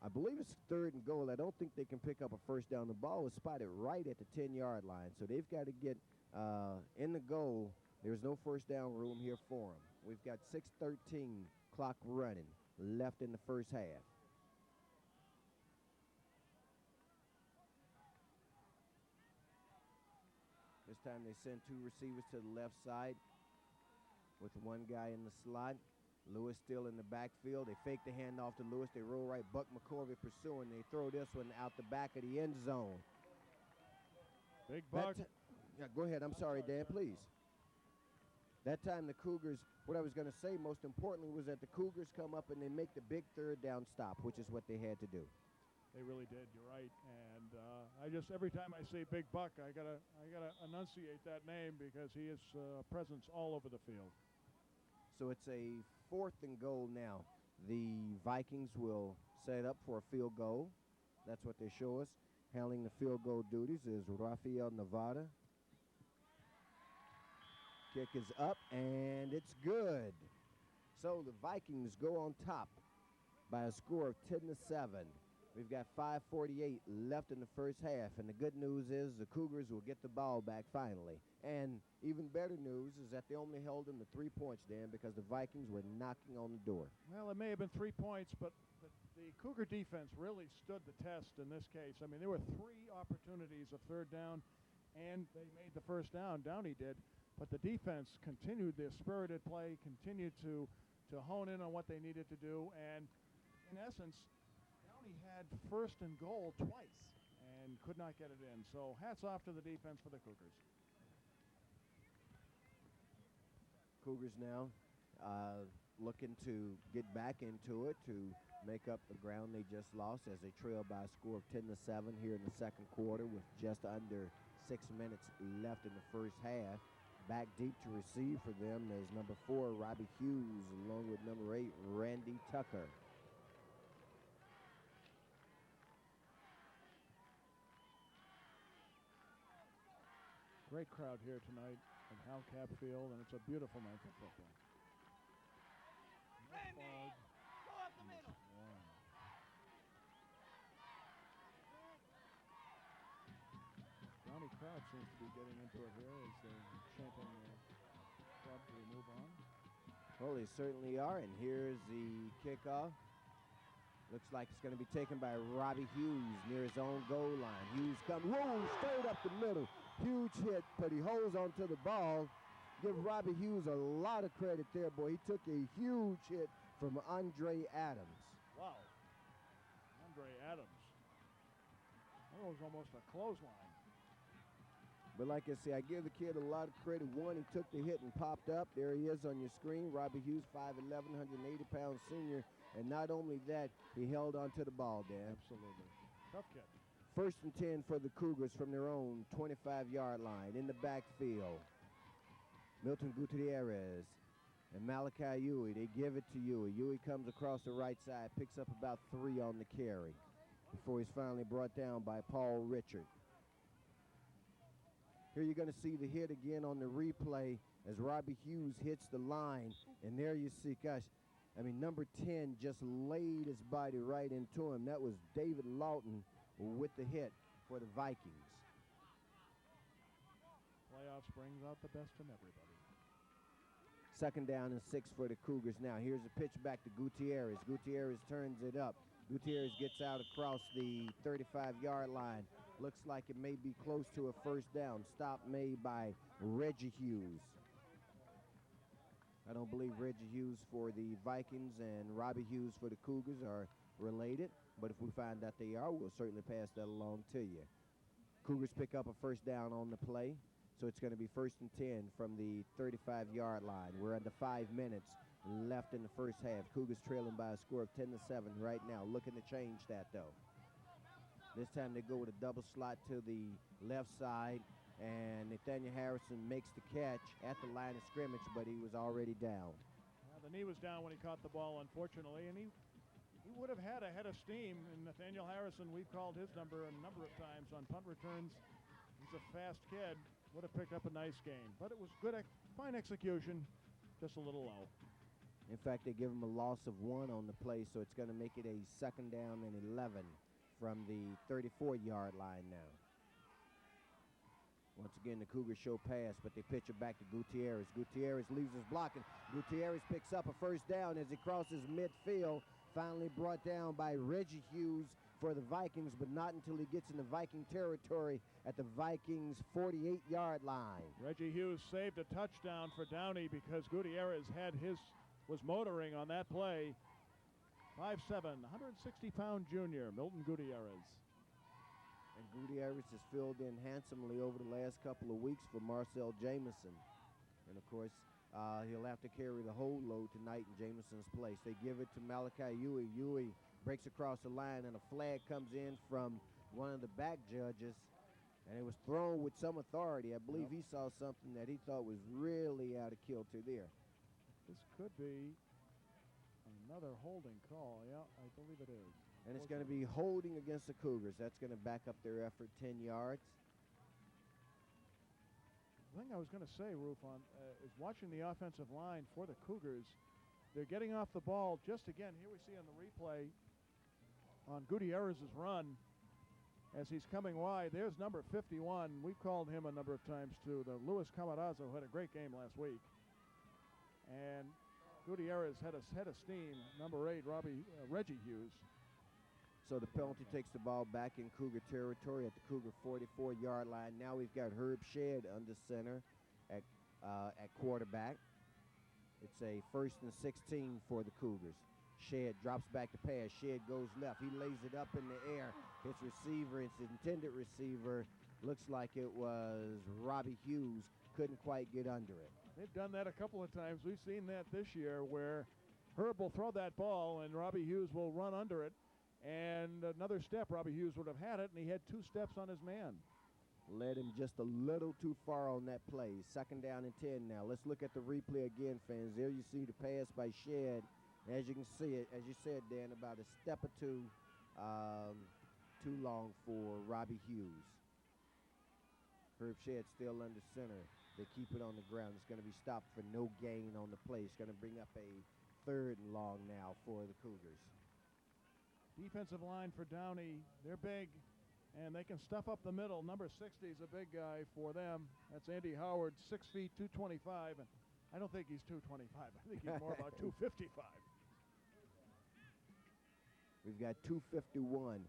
I believe it's 3rd and goal. I don't think they can pick up a 1st down. The ball was spotted right at the 10-yard line, so they've got to get in the goal. There's no 1st down room here for them. We've got 6:13 clock running left in the first half. This time they send 2 receivers to the left side with 1 guy in the slot. Lewis still in the backfield. They fake the handoff to Lewis. They roll right. Buck McCorvey pursuing. They throw this one out the back of the end zone. Big Buck. Yeah, go ahead. I'm sorry, Dan, please. That time the Cougars, what I was going to say most importantly was that the Cougars come up and they make the big 3rd down stop, which is what they had to do. They really did. You're right. And I just, every time I say Big Buck, I gotta enunciate that name because he is a presence all over the field. So it's a 4th and goal now. The Vikings will set up for a field goal. That's what they show us. Handling the field goal duties is Rafael Nevada. Kick is up, and it's good. So the Vikings go on top by a score of 10-7. We've got 5:48 left in the first half, and the good news is the Cougars will get the ball back finally. And even better news is that they only held them to 3 points, Dan, because the Vikings were knocking on the door. Well, it may have been 3 points, but the Cougar defense really stood the test in this case. I mean, there were 3 opportunities of 3rd down, and they made the 1st down. Downey did. But the defense continued their spirited play, continued to hone in on what they needed to do, and in essence, Downey had 1st and goal twice and could not get it in. So hats off to the defense for the Cougars. Cougars now looking to get back into it to make up the ground they just lost as they trail by a score of 10-7 here in the 2nd quarter with just under 6 minutes left in the first half. Back deep to receive for them is number 4, Robbie Hughes, along with number 8, Randy Tucker. Great crowd here tonight at Hal Cap Field, and it's a beautiful night for football. Go up the middle. Downey crowd crowd seems to be getting into it here as they're chanting club to move on. Well, they certainly are, and here's the kickoff. Looks like it's going to be taken by Robbie Hughes near his own goal line. Hughes comes, whoa, straight up the middle. Huge hit, but he holds onto the ball. Give Robbie Hughes a lot of credit there, boy. He took a huge hit from Andre Adams. Wow. Andre Adams. That was almost a clothesline. But like I say, I give the kid a lot of credit. One, he took the hit and popped up. There he is on your screen. Robbie Hughes, 5'11", 180-pound senior. And not only that, he held onto the ball, Dan. Absolutely. Tough kid. 1st and 10 for the Cougars from their own 25-yard line in the backfield. Milton Gutierrez and Malachi Huey, they give it to Huey. Huey comes across the right side, picks up about 3 on the carry before he's finally brought down by Paul Richard. Here you're going to see the hit again on the replay as Robbie Hughes hits the line. And there you see, gosh, I mean, number 10 just laid his body right into him. That was David Lawton with the hit for the Vikings. Playoffs brings out the best in everybody. 2nd down and 6 for the Cougars now. Here's a pitch back to Gutierrez. Gutierrez turns it up. Gutierrez gets out across the 35-yard line. Looks like it may be close to a 1st down. Stop made by Reggie Hughes. I don't believe Reggie Hughes for the Vikings and Robbie Hughes for the Cougars are related, but if we find that they are, we'll certainly pass that along to you. Cougars pick up a 1st down on the play, so it's going to be 1st and 10 from the 35-yard line. We're under 5 minutes left in the 1st half. Cougars trailing by a score of 10-7 right now, looking to change that, though. This time they go with a double slot to the left side, and Nathaniel Harrison makes the catch at the line of scrimmage, but he was already down. The knee was down when he caught the ball, unfortunately, and he would have had a head of steam. And Nathaniel Harrison, we've called his number a number of times on punt returns. He's a fast kid. Would have picked up a nice game, but it was good, fine execution, just a little low. In fact, they give him a loss of 1 on the play, so it's going to make it a 2nd down and 11 from the 34-yard line now. Once again, the Cougars show pass, but they pitch it back to Gutierrez. Gutierrez leaves his blocking. Gutierrez picks up a 1st down as he crosses midfield. Finally brought down by Reggie Hughes for the Vikings, but not until he gets into Viking territory at the Vikings' 48-yard line. Reggie Hughes saved a touchdown for Downey because Gutierrez was motoring on that play. 5'7", 160-pound junior, Milton Gutierrez. And Gutierrez has filled in handsomely over the last couple of weeks for Marcel Jamison. And, of course, he'll have to carry the whole load tonight in Jamison's place. They give it to Malachi Huey. Huey breaks across the line, and a flag comes in from one of the back judges. And it was thrown with some authority. I believe he saw something that he thought was really out of kilter there. This could be another holding call. Yeah, I believe it is. And it's going to be holding against the Cougars. That's going to back up their effort 10 yards. The thing I was going to say, Roof, is watching the offensive line for the Cougars. They're getting off the ball just again. Here we see on the replay on Gutierrez's run as he's coming wide. There's number 51. We've called him a number of times too. The Luis Camarazo had a great game last week. And Gutierrez had a head of steam. Number 8, Reggie Hughes. So the penalty takes the ball back in Cougar territory at the Cougar 44-yard line. Now we've got Herb Shedd under center at quarterback. It's a 1st and 16 for the Cougars. Shedd drops back to pass. Shedd goes left. He lays it up in the air. His receiver, his intended receiver, looks like it was Robbie Hughes. Couldn't quite get under it. They've done that a couple of times. We've seen that this year where Herb will throw that ball and Robbie Hughes will run under it. And another step, Robbie Hughes would have had it, and he had 2 steps on his man. Led him just a little too far on that play. 2nd down and 10 now. Let's look at the replay again, fans. There you see the pass by Shedd. As you can see it, as you said, Dan, about a step or two too long for Robbie Hughes. Herb Shedd still under center. They keep it on the ground. It's going to be stopped for no gain on the play. It's going to bring up a 3rd and long now for the Cougars. Defensive line for Downey, they're big. And they can stuff up the middle. Number 60 is a big guy for them. That's Andy Howard, 6 feet, 225. And I don't think he's 225. I think he's more about 255. We've got 2:51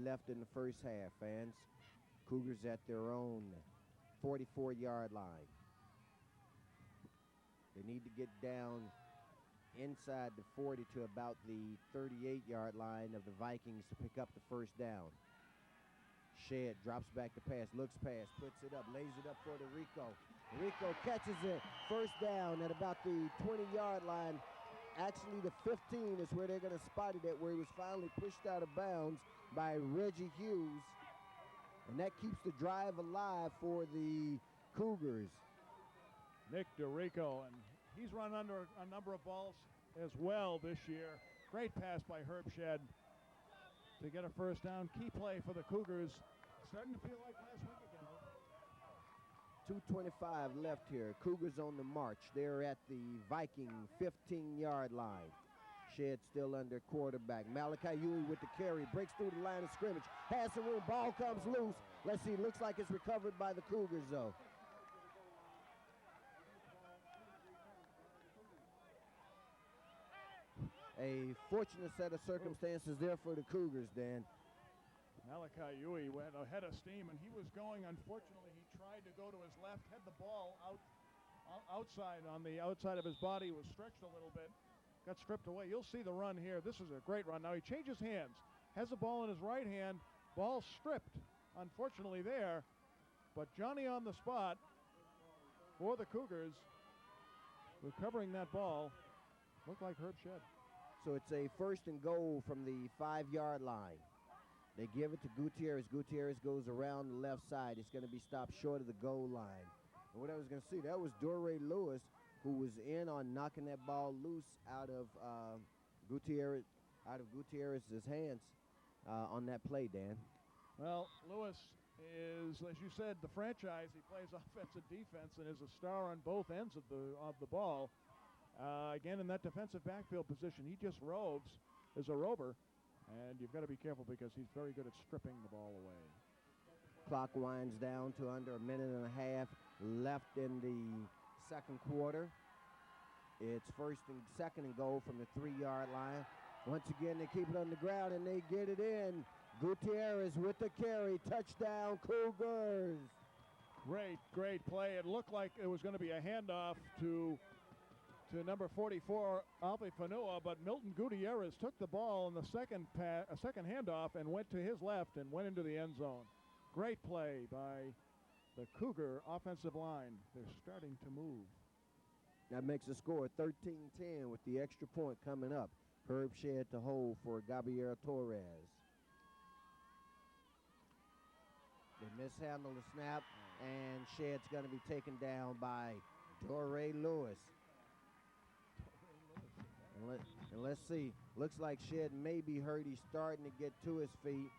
left in the first half, fans. Cougars at their own 44-yard line. They need to get down inside the 40 to about the 38-yard line of the Vikings to pick up the first down. Shedd drops back to pass, looks pass, puts it up, lays it up for the Rico. Rico catches it, first down at about the 20-yard line. Actually, the 15 is where they're going to spot it at, where he was finally pushed out of bounds by Reggie Hughes. And that keeps the drive alive for the Cougars. Nick DeRico, and he's run under a number of balls as well this year. Great pass by Herb Shedd to get a first down. Key play for the Cougars. Starting to feel like last week again. 2:25 left here. Cougars on the march. They're at the Viking 15-yard line. Shedd still under quarterback. Malachi Huey with the carry. Breaks through the line of scrimmage. Has the room. Ball comes loose. Let's see. Looks like it's recovered by the Cougars, though. A fortunate set of circumstances there for the Cougars, Dan. Malachi Huey went ahead of steam, and he was going. Unfortunately, he tried to go to his left, had the ball outside on the outside of his body, was stretched a little bit, got stripped away. You'll see the run here. This is a great run. Now he changes hands, has the ball in his right hand, ball stripped, unfortunately there, but Johnny on the spot for the Cougars, recovering that ball, looked like Herb Shedd. So it's a first and goal from the 5-yard line. They give it to Gutierrez. Gutierrez goes around the left side. It's going to be stopped short of the goal line. And what I was going to see, that was Doray Lewis, who was in on knocking that ball loose out of Gutierrez's hands on that play, Dan. Well, Lewis is, as you said, the franchise. He plays offense and defense and is a star on both ends of the ball. Again, in that defensive backfield position, he just roves as a rover. And you've got to be careful because he's very good at stripping the ball away. Clock winds down to under a minute and a half left in the second quarter. It's second and goal from the 3-yard line. Once again, they keep it on the ground and they get it in. Gutierrez with the carry. Touchdown, Cougars. Great play. It looked like it was going to be a handoff to number 44, Alfie Fanua, but Milton Gutierrez took the ball in the second handoff and went to his left and went into the end zone. Great play by the Cougar offensive line. They're starting to move. That makes the score 13-10 with the extra point coming up. Herb Shedd to hold for Gabriel Torres. They mishandle the snap, and Shedd's going to be taken down by Doray Lewis. And let's see. Looks like Shedd may be hurt. He's starting to get to his feet,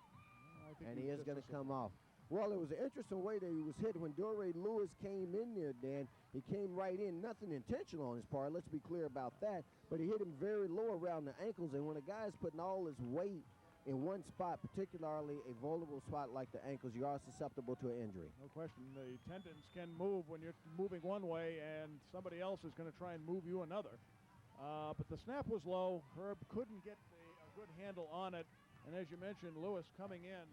and he is going to come off. Well, it was an interesting way that he was hit when Doray Lewis came in there, Dan. He came right in. Nothing intentional on his part. Let's be clear about that. But he hit him very low around the ankles, and when a guy's putting all his weight in one spot, particularly a vulnerable spot like the ankles, you are susceptible to an injury. No question. The tendons can move when you're moving one way, and somebody else is going to try and move you another. But the snap was low. Herb couldn't get a good handle on it. And as you mentioned, Lewis coming in.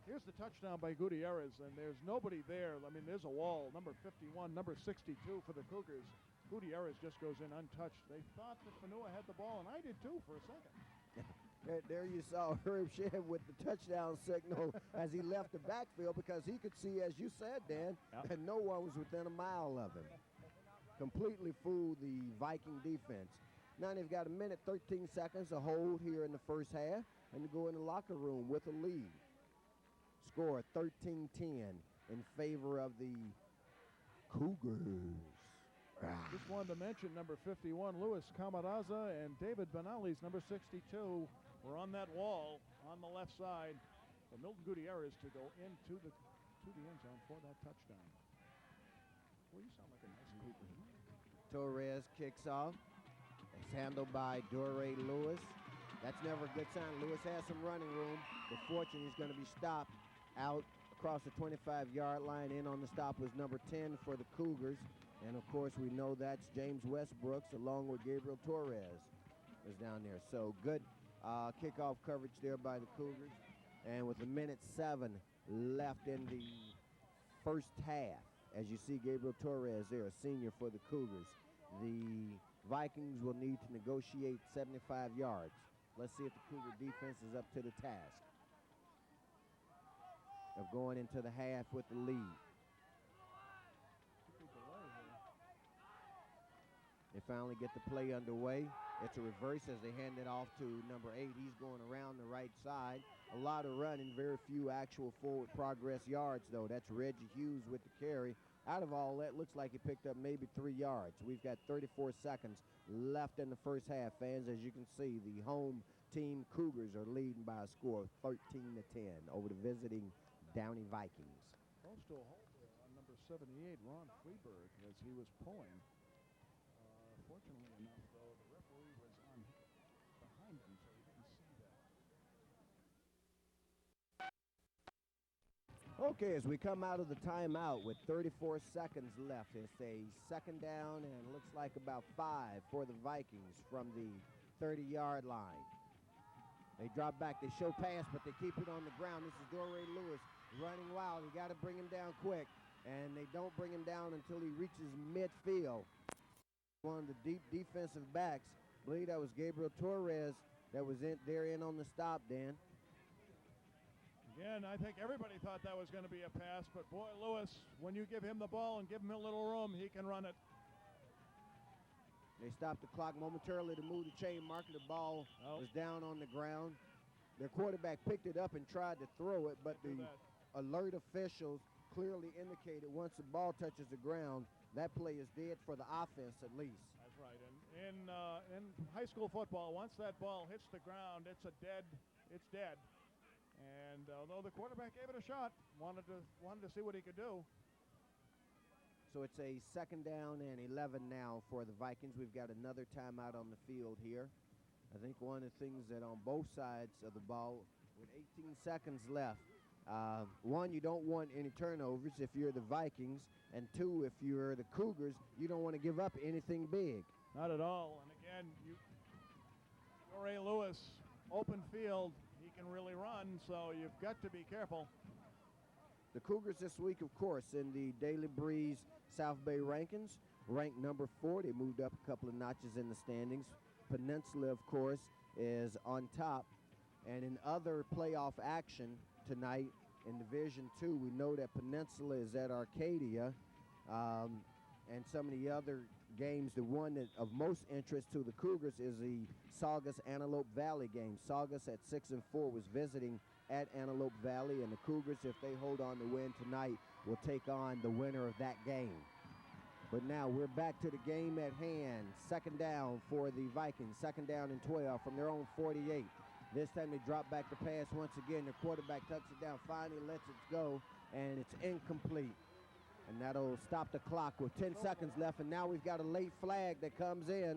Here's the touchdown by Gutierrez, and there's nobody there. I mean, there's a wall. Number 51, number 62 for the Cougars. Gutierrez just goes in untouched. They thought that Fanua had the ball, and I did too for a second. There you saw Herb Shedd with the touchdown signal as he left the backfield, because he could see, as you said, Dan, that no one was within a mile of him. Completely fooled the Viking defense. Now they've got a minute, 13 seconds to hold here in the first half and to go in the locker room with a lead. Score 13-10 in favor of the Cougars. Just wanted to mention number 51, Louis Camaraza, and David Benali's number 62 were on that wall on the left side for Milton Gutierrez to go into the end zone for that touchdown. Well, you sound like a nice Cougar. Torres kicks off. It's handled by Doray Lewis. That's never a good sign. Lewis has some running room, but fortunately he's going to be stopped out across the 25-yard line. In on the stop was number 10 for the Cougars. And, of course, we know that's James Westbrooks along with Gabriel Torres is down there. So good kickoff coverage there by the Cougars. And with 1:07 left in the first half, as you see Gabriel Torres there, a senior for the Cougars, the Vikings will need to negotiate 75 yards. Let's see if the Cougar defense is up to the task of going into the half with the lead. They finally get the play underway. It's a reverse as they hand it off to number 8. He's going around the right side. A lot of running, very few actual forward progress yards, though. That's Reggie Hughes with the carry. Out of all that, looks like he picked up maybe 3 yards. We've got 34 seconds left in the first half, fans. As you can see, the home team Cougars are leading by a score of 13-10 over the visiting Downey Vikings. Close to a hold there on number 78, Ron Freeberg, as he was pulling. Fortunately enough, though, the referee was on behind him, so he didn't see that. Okay, as we come out of the timeout with 34 seconds left, it's a second down and looks like about 5 for the Vikings from the 30-yard line. They drop back, they show pass, but they keep it on the ground. This is Doray Lewis running wild. You got to bring him down quick, and they don't bring him down until he reaches midfield. One of the deep defensive backs, I believe that was Gabriel Torres that was in on the stop, Dan. Again, I think everybody thought that was going to be a pass, but boy, Lewis, when you give him the ball and give him a little room, he can run it. They stopped the clock momentarily to move the chain marker. The ball was down on the ground. Their quarterback picked it up and tried to throw it, but the alert officials clearly indicated once the ball touches the ground, that play is dead for the offense at least. That's right. And in high school football, once that ball hits the ground, it's dead. And although the quarterback gave it a shot, wanted to see what he could do. So it's a second down and 11 now for the Vikings. We've got another timeout on the field here. I think one of the things that on both sides of the ball, with 18 seconds left, one, you don't want any turnovers if you're the Vikings, and two, if you're the Cougars, you don't want to give up anything big. Not at all. And again, Doray Lewis, open field, he can really run, so you've got to be careful. The Cougars this week, of course, in the Daily Breeze South Bay rankings, ranked number 4. They moved up a couple of notches in the standings. Peninsula, of course, is on top. And in other playoff action tonight in Division 2, we know that Peninsula is at Arcadia. And some of the other games, the one that of most interest to the Cougars is the Saugus Antelope Valley game. Saugus at 6-4 was visiting at Antelope Valley, and the Cougars, if they hold on to win tonight, will take on the winner of that game. But now we're back to the game at hand. Second down for the Vikings. Second down and 12 from their own 48. This time they drop back the pass once again. The quarterback tucks it down, finally lets it go, and it's incomplete. And that'll stop the clock with 10 seconds left, and now we've got a late flag that comes in.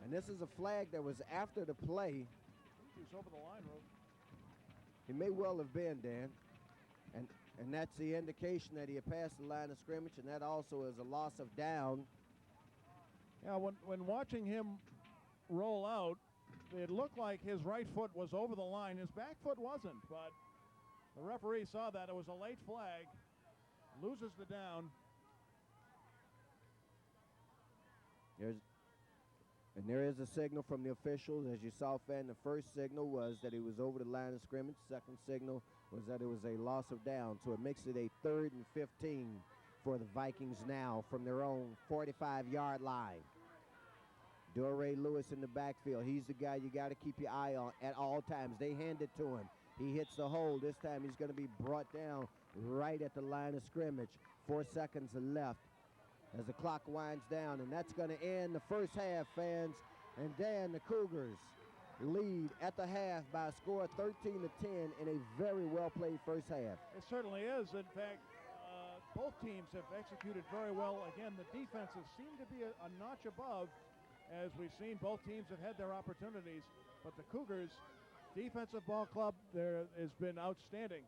And this is a flag that was after the play. He's over the line, Rose. He may well have been, Dan. And that's the indication that he had passed the line of scrimmage, and that also is a loss of down. Yeah, when watching him roll out, it looked like his right foot was over the line. His back foot wasn't, but the referee saw that. It was a late flag. Loses the down. There is a signal from the officials. As you saw, Fan, the first signal was that he was over the line of scrimmage. Second signal was that it was a loss of down. So it makes it a 3rd and 15 for the Vikings now from their own 45-yard line. Doray Lewis in the backfield. He's the guy you got to keep your eye on at all times. They hand it to him. He hits the hole. This time he's going to be brought down right at the line of scrimmage. 4 seconds left as the clock winds down, and that's going to end the first half, fans. And Dan, the Cougars lead at the half by a score of 13-10 in a very well-played first half. It certainly is. In fact, both teams have executed very well. Again, the defenses seem to be a notch above. As we've seen, both teams have had their opportunities, but the Cougars defensive ball club there has been outstanding.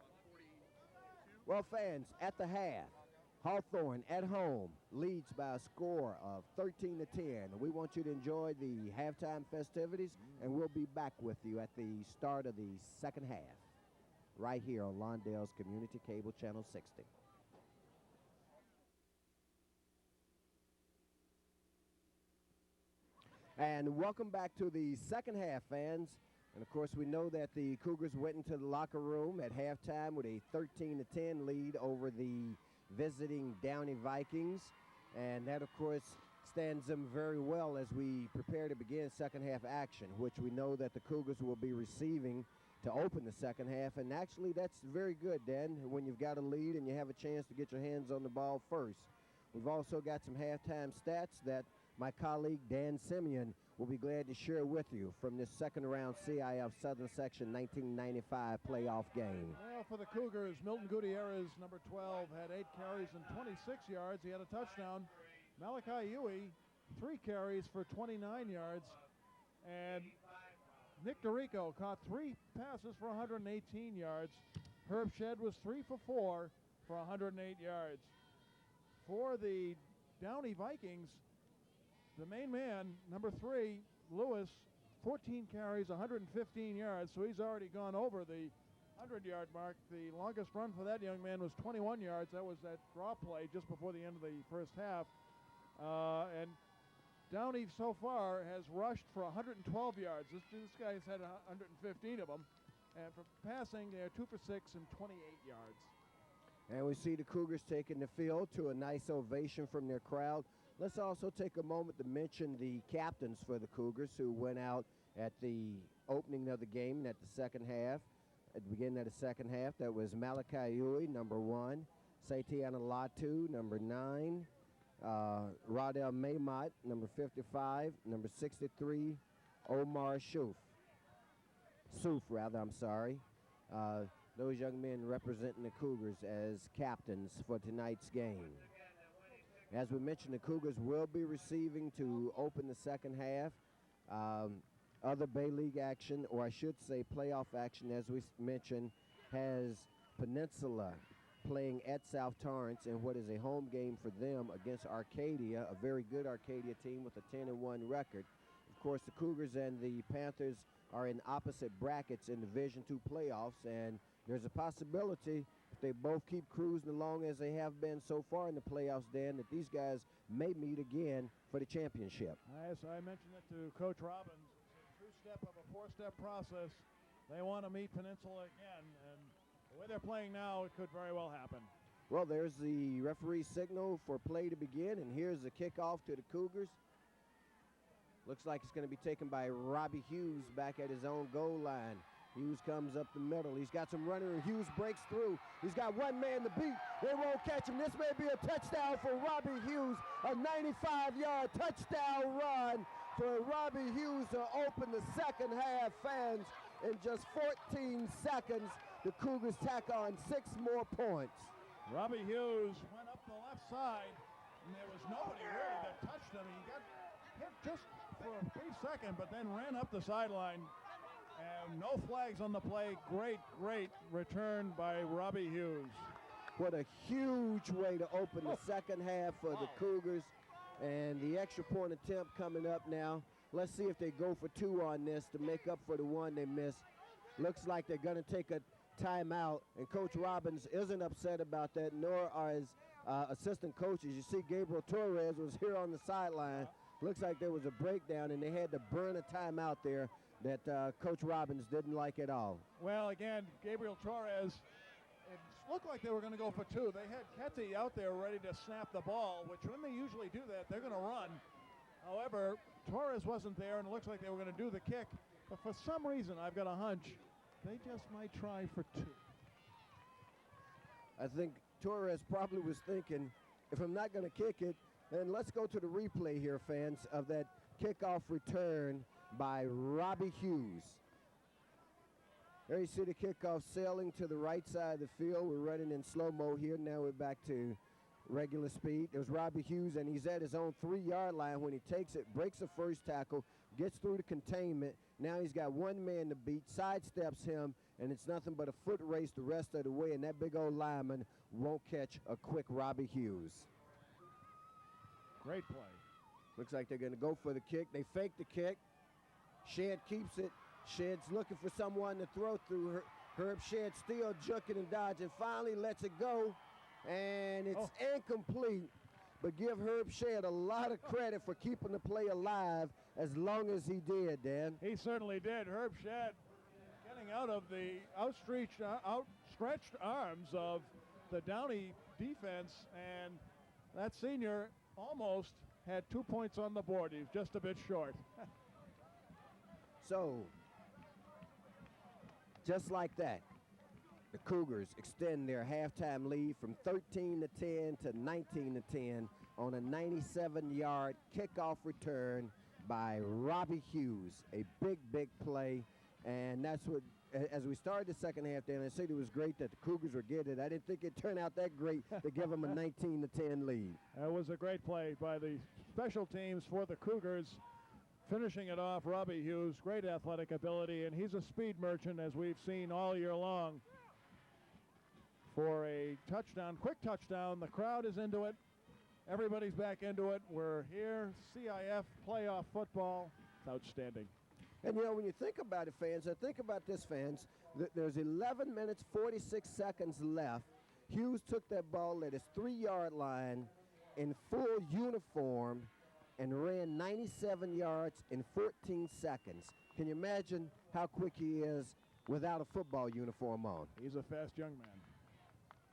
Well, fans, at the half, Hawthorne at home leads by a score of 13-10. We want you to enjoy the halftime festivities, and we'll be back with you at the start of the second half right here on Lawndale's Community Cable Channel 60. And welcome back to the second half, fans. And, of course, we know that the Cougars went into the locker room at halftime with a 13-10 lead over the visiting Downey Vikings. And that, of course, stands them very well as we prepare to begin second half action, which we know that the Cougars will be receiving to open the second half. And actually, that's very good, Dan, when you've got a lead and you have a chance to get your hands on the ball first. We've also got some halftime stats that my colleague Dan Simeon will be glad to share with you from this second round CIF Southern Section 1995 playoff game. Well, for the Cougars, Milton Gutierrez, number 12, had 8 carries and 26 yards. He had a touchdown. Malachi Huey, 3 carries for 29 yards. And Nick DeRico caught 3 passes for 118 yards. Herb Shedd was 3 for 4 for 108 yards. For the Downey Vikings, the main man, number 3, Lewis, 14 carries, 115 yards, so he's already gone over the 100-yard mark. The longest run for that young man was 21 yards. That was that draw play just before the end of the first half. And Downey so far has rushed for 112 yards. This guy's had 115 of them. And for passing, they're 2 for 6 and 28 yards. And we see the Cougars taking the field to a nice ovation from their crowd. Let's also take a moment to mention the captains for the Cougars who went out at the opening of the game and at the second half. At the beginning of the second half, that was Malachi Huey, number 1, Satiana Latu, number 9, Rodell Maymott, number 55, number 63, Omar Souf, I'm sorry. Those young men representing the Cougars as captains for tonight's game. As we mentioned, the Cougars will be receiving to open the second half. Other Bay League action, or I should say playoff action, as we mentioned, has Peninsula playing at South Torrance in what is a home game for them against Arcadia, a very good Arcadia team with a 10-1 record. Of course, the Cougars and the Panthers are in opposite brackets in Division II playoffs, and there's a possibility, if they both keep cruising along as they have been so far in the playoffs, Dan, that these guys may meet again for the championship. As I mentioned it to Coach Robbins, it's a two-step of a four-step process. They want to meet Peninsula again, and the way they're playing now, it could very well happen. Well, there's the referee signal for play to begin, and here's the kickoff to the Cougars. Looks like it's going to be taken by Robbie Hughes back at his own goal line. Hughes comes up the middle. He's got some running, and Hughes breaks through. He's got one man to beat. They won't catch him. This may be a touchdown for Robbie Hughes, a 95-yard touchdown run for Robbie Hughes to open the second half. Fans, in just 14 seconds, the Cougars tack on 6 more points. Robbie Hughes went up the left side, and there was nobody really that touched him. He got hit just for a brief second, but then ran up the sideline. And no flags on the play. Great, great return by Robbie Hughes. What a huge way to open the second half for the Cougars. And the extra point attempt coming up now. Let's see if they go for 2 on this to make up for the one they missed. Looks like they're going to take a timeout, and Coach Robbins isn't upset about that, nor are his assistant coaches. You see Gabriel Torres was here on the sideline. Looks like there was a breakdown, and they had to burn a timeout there that Coach Robbins didn't like at all. Well, again, Gabriel Torres, it looked like they were going to go for 2. They had Ketty out there ready to snap the ball, which when they usually do that, they're going to run. However, Torres wasn't there, and it looks like they were going to do the kick. But for some reason, I've got a hunch, they just might try for 2. I think Torres probably was thinking, if I'm not going to kick it, then let's go to the replay here, fans, of that kickoff return by Robbie Hughes. There you see the kickoff sailing to the right side of the field. We're running in slow-mo here. Now we're back to regular speed. There's Robbie Hughes, and he's at his own 3-yard line when he takes it, breaks the first tackle, gets through the containment. Now he's got one man to beat, sidesteps him, and it's nothing but a foot race the rest of the way, and that big old lineman won't catch a quick Robbie Hughes. Great play. Looks like they're going to go for the kick. They fake the kick. Shedd keeps it. Shedd's looking for someone to throw through. Herb Shedd still juking and dodging. Finally lets it go, and it's incomplete. But give Herb Shedd a lot of credit for keeping the play alive as long as he did, Dan. He certainly did. Herb Shedd getting out of the outstretched arms of the Downey defense, and that senior almost had 2 points on the board. He's just a bit short. So, just like that, the Cougars extend their halftime lead from 13-10 to 19-10 on a 97-yard kickoff return by Robbie Hughes. A big, big play, and that's what, as we started the second half, Dan, I said it was great that the Cougars were getting it. I didn't think it turned out that great to give them a 19-10 lead. That was a great play by the special teams for the Cougars. Finishing it off, Robbie Hughes, great athletic ability, and he's a speed merchant, as we've seen all year long. For a touchdown, quick touchdown, the crowd is into it. Everybody's back into it. We're here, CIF playoff football. It's outstanding. And, you know, when you think about it, fans, think about this, fans. There's 11 minutes, 46 seconds left. Hughes took that ball at his 3-yard line in full uniform and ran 97 yards in 14 seconds. Can you imagine how quick he is without a football uniform on? He's a fast young man.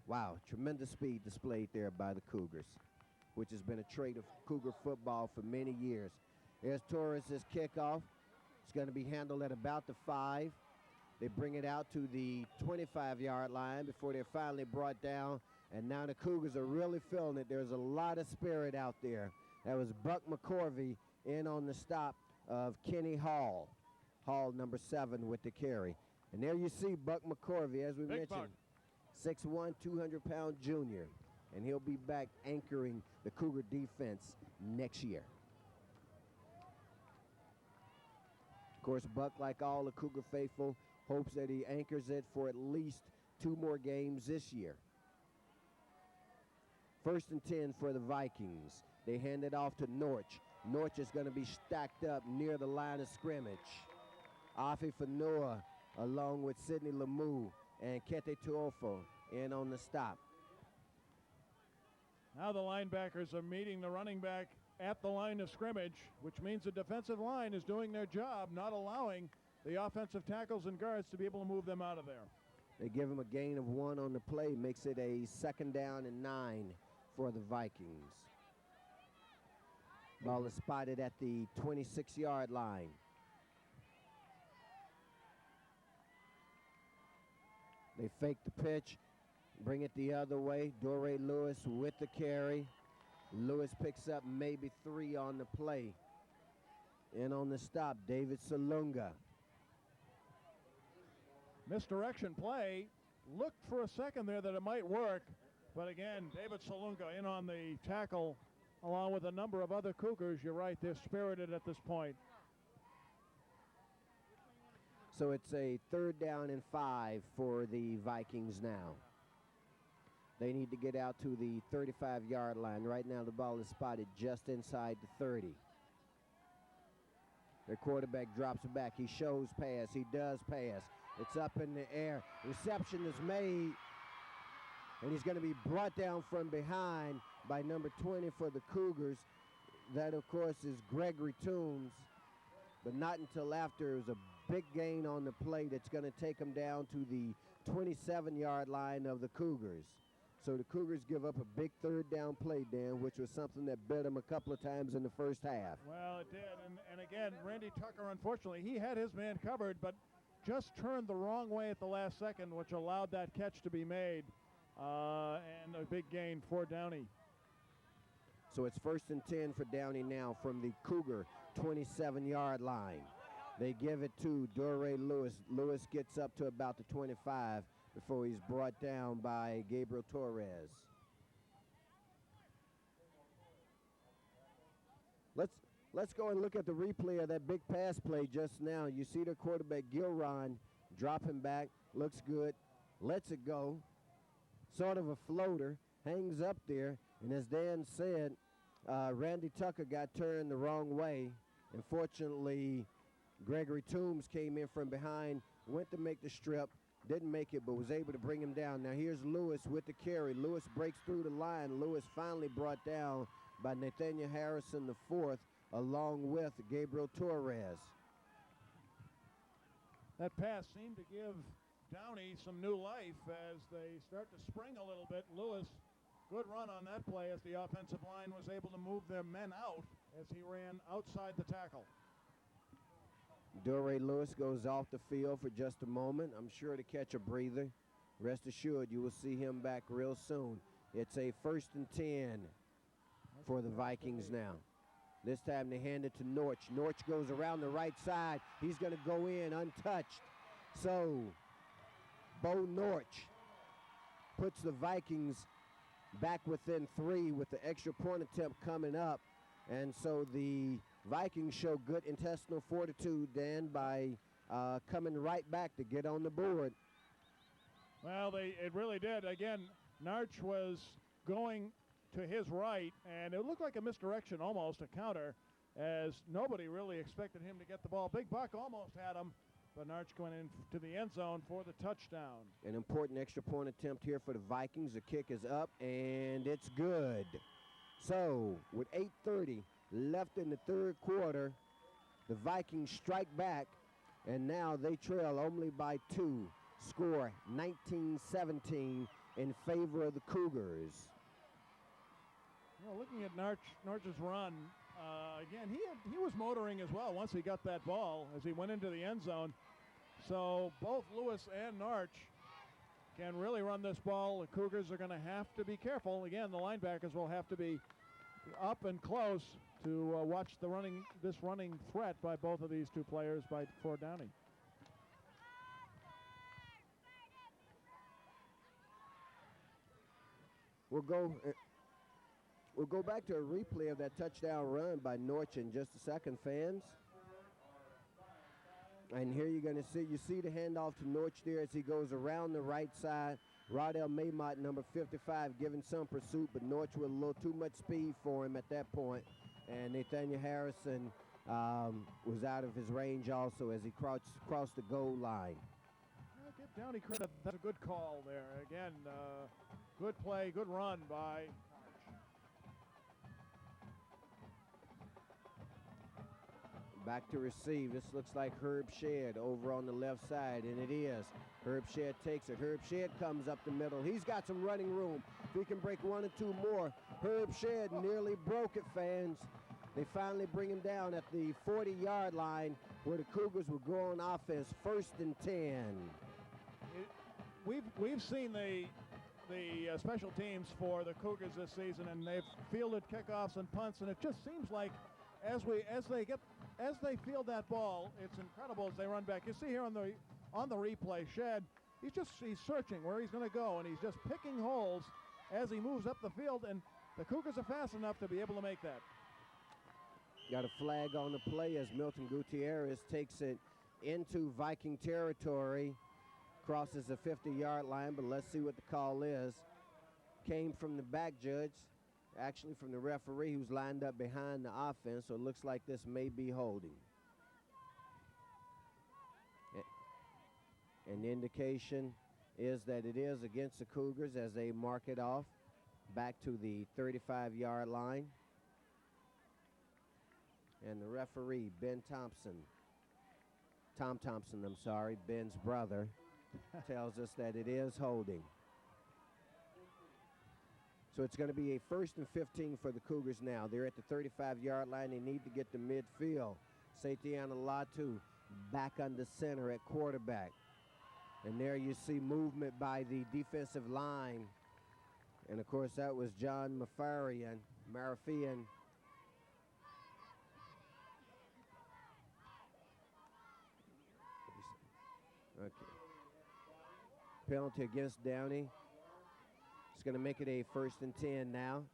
Wow, tremendous speed displayed there by the Cougars, which has been a trait of Cougar football for many years. There's Torres' kickoff. It's going to be handled at about the 5. They bring it out to the 25-yard line before they're finally brought down, and now the Cougars are really feeling it. There's a lot of spirit out there. That was Buck McCorvey in on the stop of Kenny Hall. Hall, number 7, with the carry. And there you see Buck McCorvey, as we mentioned, 6'1", 200-pound junior. And he'll be back anchoring the Cougar defense next year. Of course, Buck, like all the Cougar faithful, hopes that he anchors it for at least 2 more games this year. 1st and 10 for the Vikings. They hand it off to Norch. Norch is going to be stacked up near the line of scrimmage. Afi Fanua along with Sidney Lemieux and Kete Tuofo in on the stop. Now the linebackers are meeting the running back at the line of scrimmage, which means the defensive line is doing their job, not allowing the offensive tackles and guards to be able to move them out of there. They give him a gain of 1 on the play, makes it a 2nd down and 9 for the Vikings. Ball is spotted at the 26-yard line. They fake the pitch, bring it the other way. Doré Lewis with the carry. Lewis picks up maybe 3 on the play. In on the stop, David Salunga. Misdirection play. Looked for a second there that it might work, but again, David Salunga in on the tackle along with a number of other Cougars. You're right, they're spirited at this point. So it's a 3rd down and 5 for the Vikings now. They need to get out to the 35-yard line. Right now the ball is spotted just inside the 30. Their quarterback drops it back. He shows pass. He does pass. It's up in the air. Reception is made. And he's going to be brought down from behind by number 20 for the Cougars. That, of course, is Gregory Toombs. But not until after. It was a big gain on the play that's going to take him down to the 27-yard line of the Cougars. So the Cougars give up a big 3rd down play, Dan, which was something that bit them a couple of times in the first half. Well, it did. And again, Randy Tucker, unfortunately, he had his man covered, but just turned the wrong way at the last second, which allowed that catch to be made. And a big gain for Downey. So it's 1st and 10 for Downey now from the Cougar 27-yard line. They give it to Doré Lewis. Lewis gets up to about the 25 before he's brought down by Gabriel Torres. Let's go and look at the replay of that big pass play just now. You see the quarterback Gilron dropping back, looks good, lets it go, sort of a floater, hangs up there, and as Dan said, Randy Tucker got turned the wrong way. Unfortunately, Gregory Toombs came in from behind, went to make the strip, didn't make it, but was able to bring him down. Now here's Lewis with the carry. Lewis breaks through the line. Lewis finally brought down by Nathaniel Harrison IV, along with Gabriel Torres. That pass seemed to give Downey some new life as they start to spring a little bit. Lewis, good run on that play as the offensive line was able to move their men out as he ran outside the tackle. Doré Lewis goes off the field for just a moment. I'm sure to catch a breather. Rest assured, you will see him back real soon. It's a 1st and 10 for the Vikings now. This time they hand it to Norch. Norch goes around the right side. He's going to go in untouched. So, Bo Norch puts the Vikings back within 3 with the extra point attempt coming up. And so the Vikings show good intestinal fortitude, Dan, by coming right back to get on the board. Well, it really did. Again, Narch was going to his right, and it looked like a misdirection, almost a counter, as nobody really expected him to get the ball. Big Buck almost had him, but Narch going into the end zone for the touchdown. An important extra point attempt here for the Vikings. The kick is up, and it's good. So, with 8:30 left in the 3rd quarter, the Vikings strike back, and now they trail only by 2. Score 19-17 in favor of the Cougars. Well, looking at Narch's run, again, he was motoring as well once he got that ball as he went into the end zone. So both Lewis and Narch can really run this ball. The Cougars are going to have to be careful. Again, the linebackers will have to be up and close to watch this running threat by both of these two players for Downey. We'll go back to a replay of that touchdown run by Norch in just a second, fans. And here you're going to see the handoff to Norch there as he goes around the right side. Rodell Maymont, number 55, giving some pursuit, but Norch with a little too much speed for him at that point. And Nathaniel Harrison was out of his range also as he crossed the goal line. I'll give Downey credit. That's a good call there. Again, good play, good run by Back to receive. This looks like Herb Shedd over on the left side, and it is. Herb Shedd takes it. Herb Shedd comes up the middle. He's got some running room. If he can break 1 or 2 more. Herb Shedd nearly broke it, fans. They finally bring him down at the 40-yard line where the Cougars will go on offense, 1st and 10. We've seen the special teams for the Cougars this season, and they've fielded kickoffs and punts, and it just seems like as they field that ball, it's incredible as they run back. You see here on the replay, Shedd, he's searching where he's going to go, and he's just picking holes as he moves up the field, and the Cougars are fast enough to be able to make that. Got a flag on the play as Milton Gutierrez takes it into Viking territory, crosses the 50-yard line, but let's see what the call is. Came from the back judge, actually from the referee who's lined up behind the offense, so it looks like this may be holding. And the indication is that it is against the Cougars as they mark it off back to the 35-yard line. And the referee, Tom Thompson, I'm sorry, Ben's brother, tells us that it is holding. So it's going to be a 1st and 15 for the Cougars now. They're at the 35-yard line. They need to get to midfield. Satiana Latu back under center at quarterback. And there you see movement by the defensive line. And, of course, that was John Marafian. Okay. Penalty against Downey. It's going to make it a 1st and 10 now.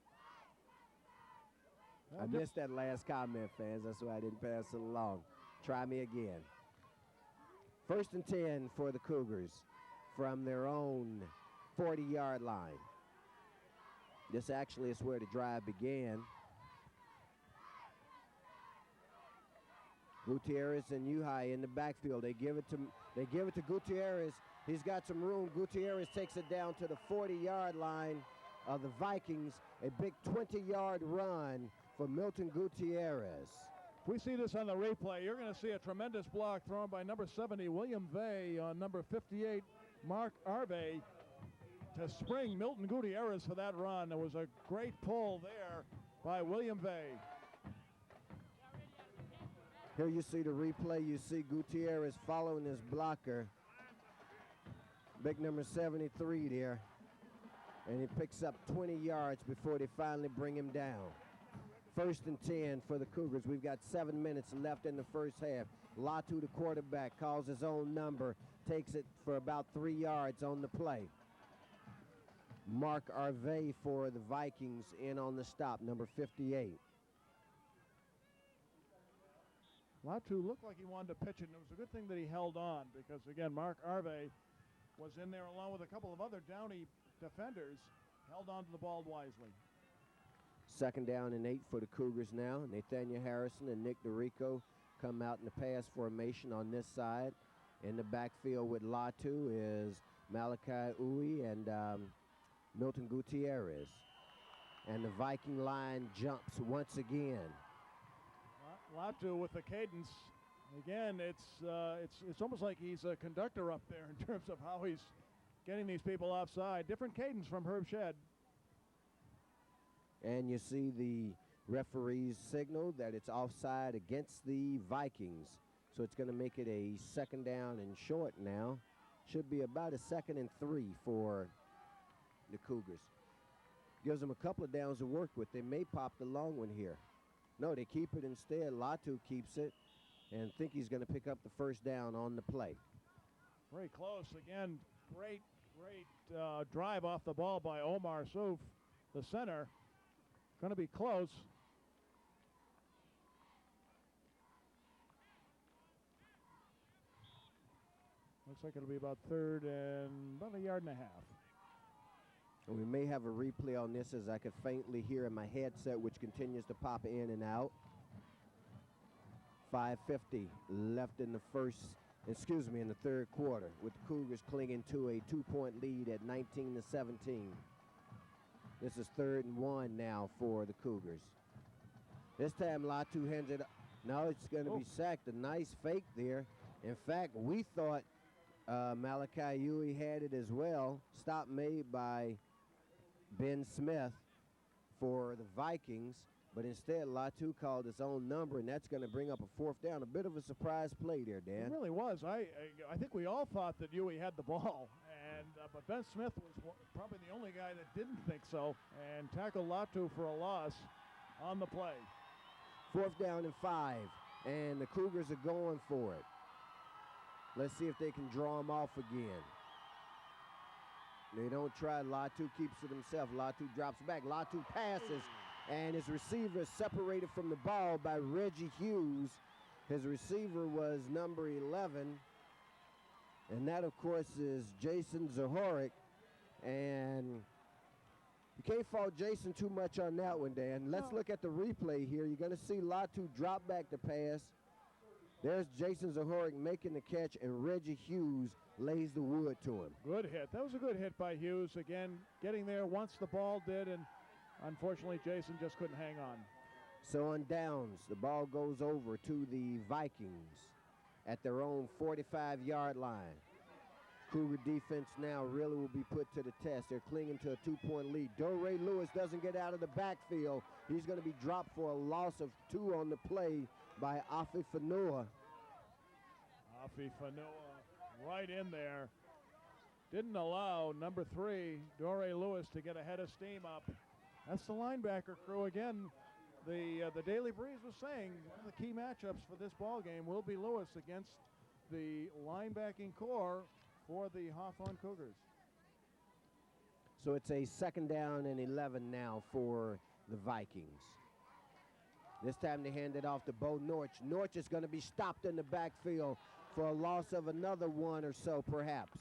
I missed that last comment, fans. That's why I didn't pass it along. Try me again. 1st and 10 for the Cougars from their own 40-yard line. This actually is where the drive began. Gutierrez and Uhai in the backfield. They give it to Gutierrez. He's got some room. Gutierrez takes it down to the 40-yard line of the Vikings. A big 20-yard run for Milton Gutierrez. If we see this on the replay, you're going to see a tremendous block thrown by number 70, William Vey, on number 58, Mark Arve, to spring Milton Gutierrez for that run. There was a great pull there by William Vey. Here you see the replay. You see Gutierrez following his blocker. Big number 73 there. And he picks up 20 yards before they finally bring him down. 1st and 10 for the Cougars. We've got 7 minutes left in the first half. Latu, the quarterback, calls his own number, takes it for about 3 yards on the play. Mark Arve for the Vikings in on the stop, number 58. Latu looked like he wanted to pitch it, and it was a good thing that he held on because, again, Mark Arve was in there along with a couple of other Downey defenders, held on to the ball wisely. 2nd down and 8 for the Cougars now. Nathaniel Harrison and Nick DeRico come out in the pass formation on this side. In the backfield with Latu is Malachi Uwe and Milton Gutierrez. And the Viking line jumps once again. Latu with the cadence. Again, it's almost like he's a conductor up there in terms of how he's getting these people offside. Different cadence from Herb Shedd. And you see the referee's signal that it's offside against the Vikings. So it's going to make it a 2nd down and short now. Should be about a 2nd and 3 for the Cougars. Gives them a couple of downs to work with. They may pop the long one here. No, they keep it instead. Latu keeps it and think he's going to pick up the 1st down on the play. Very close. Again, great drive off the ball by Omar Souf, the center. Going to be close. Looks like it'll be about 3rd and about 1.5 yards. And we may have a replay on this as I could faintly hear in my headset, which continues to pop in and out. 5:50 left in the in the 3rd quarter, with the Cougars clinging to a 2-point lead at 19-17. This is 3rd and 1 now for the Cougars. This time Latu hands it up. No, it's going to be sacked. A nice fake there. In fact, we thought Malachi Uwe had it as well. Stop made by Ben Smith for the Vikings, but instead Latu called his own number, and that's going to bring up a 4th down. A bit of a surprise play there, Dan. It really was. I think we all thought that Uwe had the ball, and but Ben Smith was probably the only guy that didn't think so, and tackled Latu for a loss on the play. 4th down and 5, and the Cougars are going for it. Let's see if they can draw him off again. They don't try. Latu keeps it himself. Latu drops back. Latu passes, and his receiver is separated from the ball by Reggie Hughes. His receiver was number 11, and that, of course, is Jason Zahorik. And you can't fault Jason too much on that one, Dan. Let's look at the replay here. You're going to see Latu drop back the pass. There's Jason Zahorik making the catch, and Reggie Hughes lays the wood to him. Good hit. That was a good hit by Hughes. Again, getting there once the ball did, and unfortunately Jason just couldn't hang on. So on downs, the ball goes over to the Vikings at their own 45-yard line. Cougar defense now really will be put to the test. They're clinging to a 2-point lead. Dore Lewis doesn't get out of the backfield. He's going to be dropped for a loss of 2 on the play by Afi Fanua. Afi Fanua right in there. Didn't allow number 3, Dore Lewis, to get a head of steam up. That's the linebacker crew again. The Daily Breeze was saying one of the key matchups for this ball game will be Lewis against the linebacking core for the Hawthorne Cougars. So it's a 2nd down and 11 now for the Vikings. This time they hand it off to Bo Norch. Norch is going to be stopped in the backfield for a loss of another one or so, perhaps.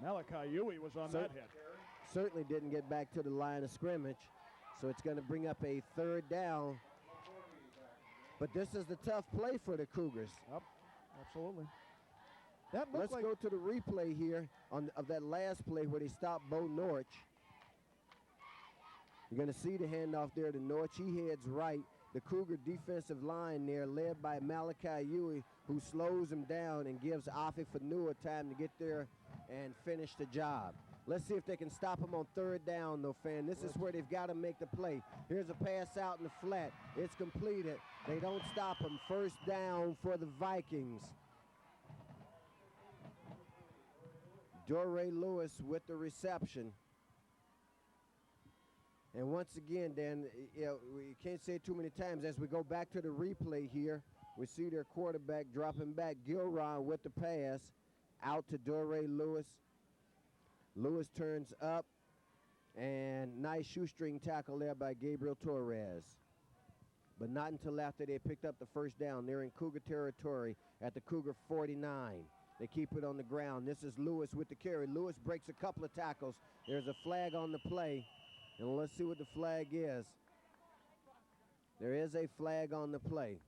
Malachi Huey was on that hit. Certainly didn't get back to the line of scrimmage, so it's going to bring up a 3rd down. But this is the tough play for the Cougars. Yep, absolutely. Let's go to the replay here of that last play where they stopped Bo Norch. You're going to see the handoff there to Norch. He heads right. The Cougar defensive line there, led by Malachi Huey, who slows him down and gives Afi Fanua time to get there and finish the job. Let's see if they can stop him on 3rd down, though, fan. This is where they've got to make the play. Here's a pass out in the flat. It's completed. They don't stop him. 1st down for the Vikings. Doré Lewis with the reception. And once again, Dan, we can't say it too many times. As we go back to the replay here, we see their quarterback dropping back. Gilron with the pass out to Doré Lewis. Lewis turns up, and nice shoestring tackle there by Gabriel Torres. But not until after they picked up the 1st down. They're in Cougar territory at the Cougar 49. They keep it on the ground. This is Lewis with the carry. Lewis breaks a couple of tackles. There's a flag on the play, and let's see what the flag is. There is a flag on the play.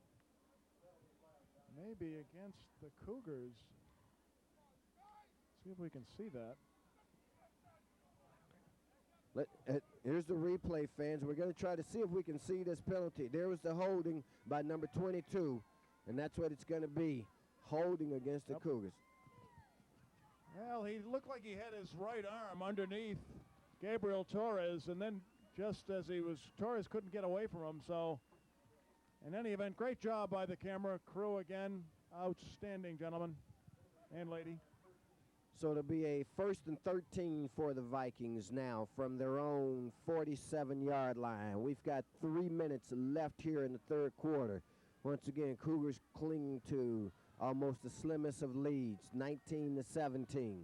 Maybe against the Cougars. See if we can see that. Here's the replay, fans. We're going to try to see if we can see this penalty. There was the holding by number 22, and that's what it's going to be, holding against the Cougars. Well, he looked like he had his right arm underneath Gabriel Torres, and then just as Torres couldn't get away from him. So, in any event, great job by the camera crew again. Outstanding, gentlemen and lady. So it'll be a 1st and 13 for the Vikings now from their own 47-yard line. We've got 3 minutes left here in the 3rd quarter. Once again, Cougars clinging to almost the slimmest of leads, 19-17.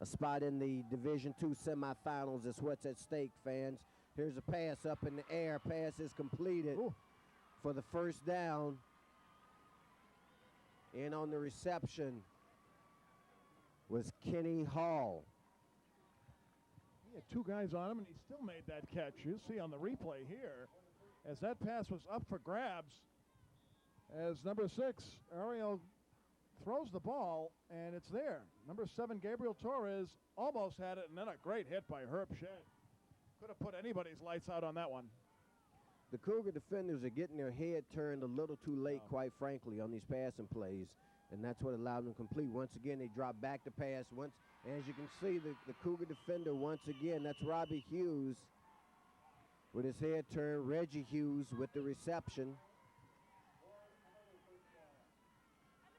A spot in the Division II semifinals is what's at stake, fans. Here's a pass up in the air. Pass is completed for the 1st down. In on the reception was Kenny Hall. He had 2 guys on him, and he still made that catch. You'll see on the replay here, as that pass was up for grabs, as number 6, Ariel, throws the ball, and it's there. Number 7, Gabriel Torres, almost had it, and then a great hit by Herb Shedd. Could have put anybody's lights out on that one. The Cougar defenders are getting their head turned a little too late, quite frankly, on these passing plays, and that's what allowed them to complete. Once again, they drop back to pass. As you can see, the Cougar defender, once again, that's Robbie Hughes with his head turned. Reggie Hughes with the reception.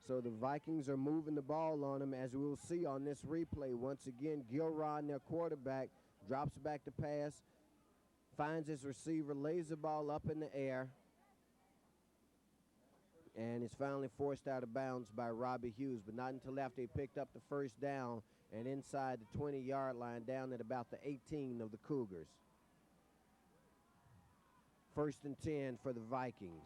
So the Vikings are moving the ball on them, as we'll see on this replay. Once again, Gilron, their quarterback, drops back to pass, finds his receiver, lays the ball up in the air, and is finally forced out of bounds by Robbie Hughes, but not until after he picked up the 1st down and inside the 20-yard line, down at about the 18 of the Cougars. 1st and 10 for the Vikings.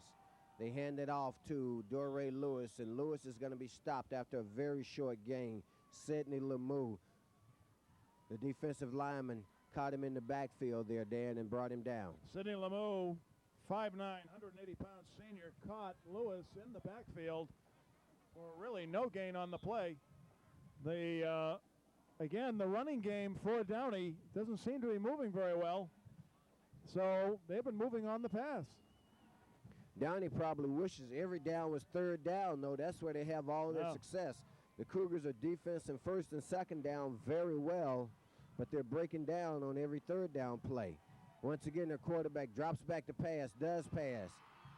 They hand it off to Doré Lewis, and Lewis is going to be stopped after a very short gain. Sidney Lemieux, the defensive lineman, caught him in the backfield there, Dan, and brought him down. Sidney Lemieux, 5'9", 180-pound senior, caught Lewis in the backfield for really no gain on the play. Again, the running game for Downey doesn't seem to be moving very well, so they've been moving on the pass. Downey probably wishes every down was 3rd down, though. That's where they have all their success. The Cougars are defense in 1st and 2nd down very well, but they're breaking down on every 3rd down play. Once again, their quarterback drops back to pass, does pass,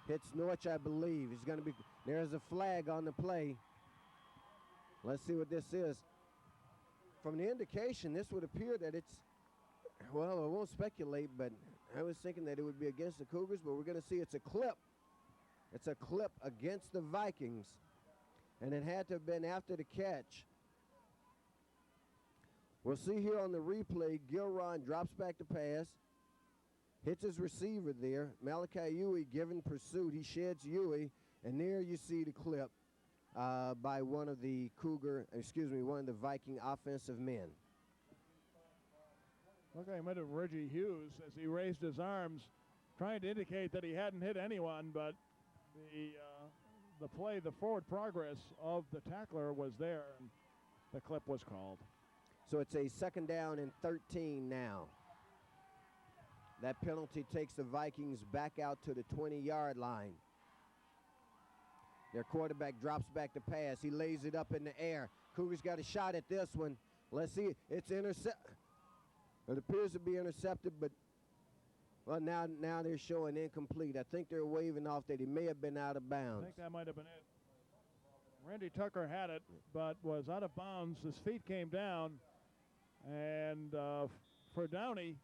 hits Norch, I believe. He's going to be, there's a flag on the play. Let's see what this is. From the indication, this would appear that it's, well, I won't speculate, but I was thinking that it would be against the Cougars, but we're going to see it's a clip. It's a clip against the Vikings, and it had to have been after the catch. We'll see here on the replay, Gilron drops back to pass, hits his receiver there. Malachi Huey giving pursuit. He sheds Huey, and there you see the clip by one of the Viking offensive men. Look, I met Reggie Hughes as he raised his arms, trying to indicate that he hadn't hit anyone, but the forward progress of the tackler was there, and the clip was called. So it's a 2nd down and 13 now. That penalty takes the Vikings back out to the 20-yard line. Their quarterback drops back to pass. He lays it up in the air. Cougars got a shot at this one. Let's see. It's intercepted. It appears to be intercepted, but well, now they're showing incomplete. I think they're waving off that he may have been out of bounds. I think that might have been it. Randy Tucker had it, but was out of bounds. His feet came down, and for Downey,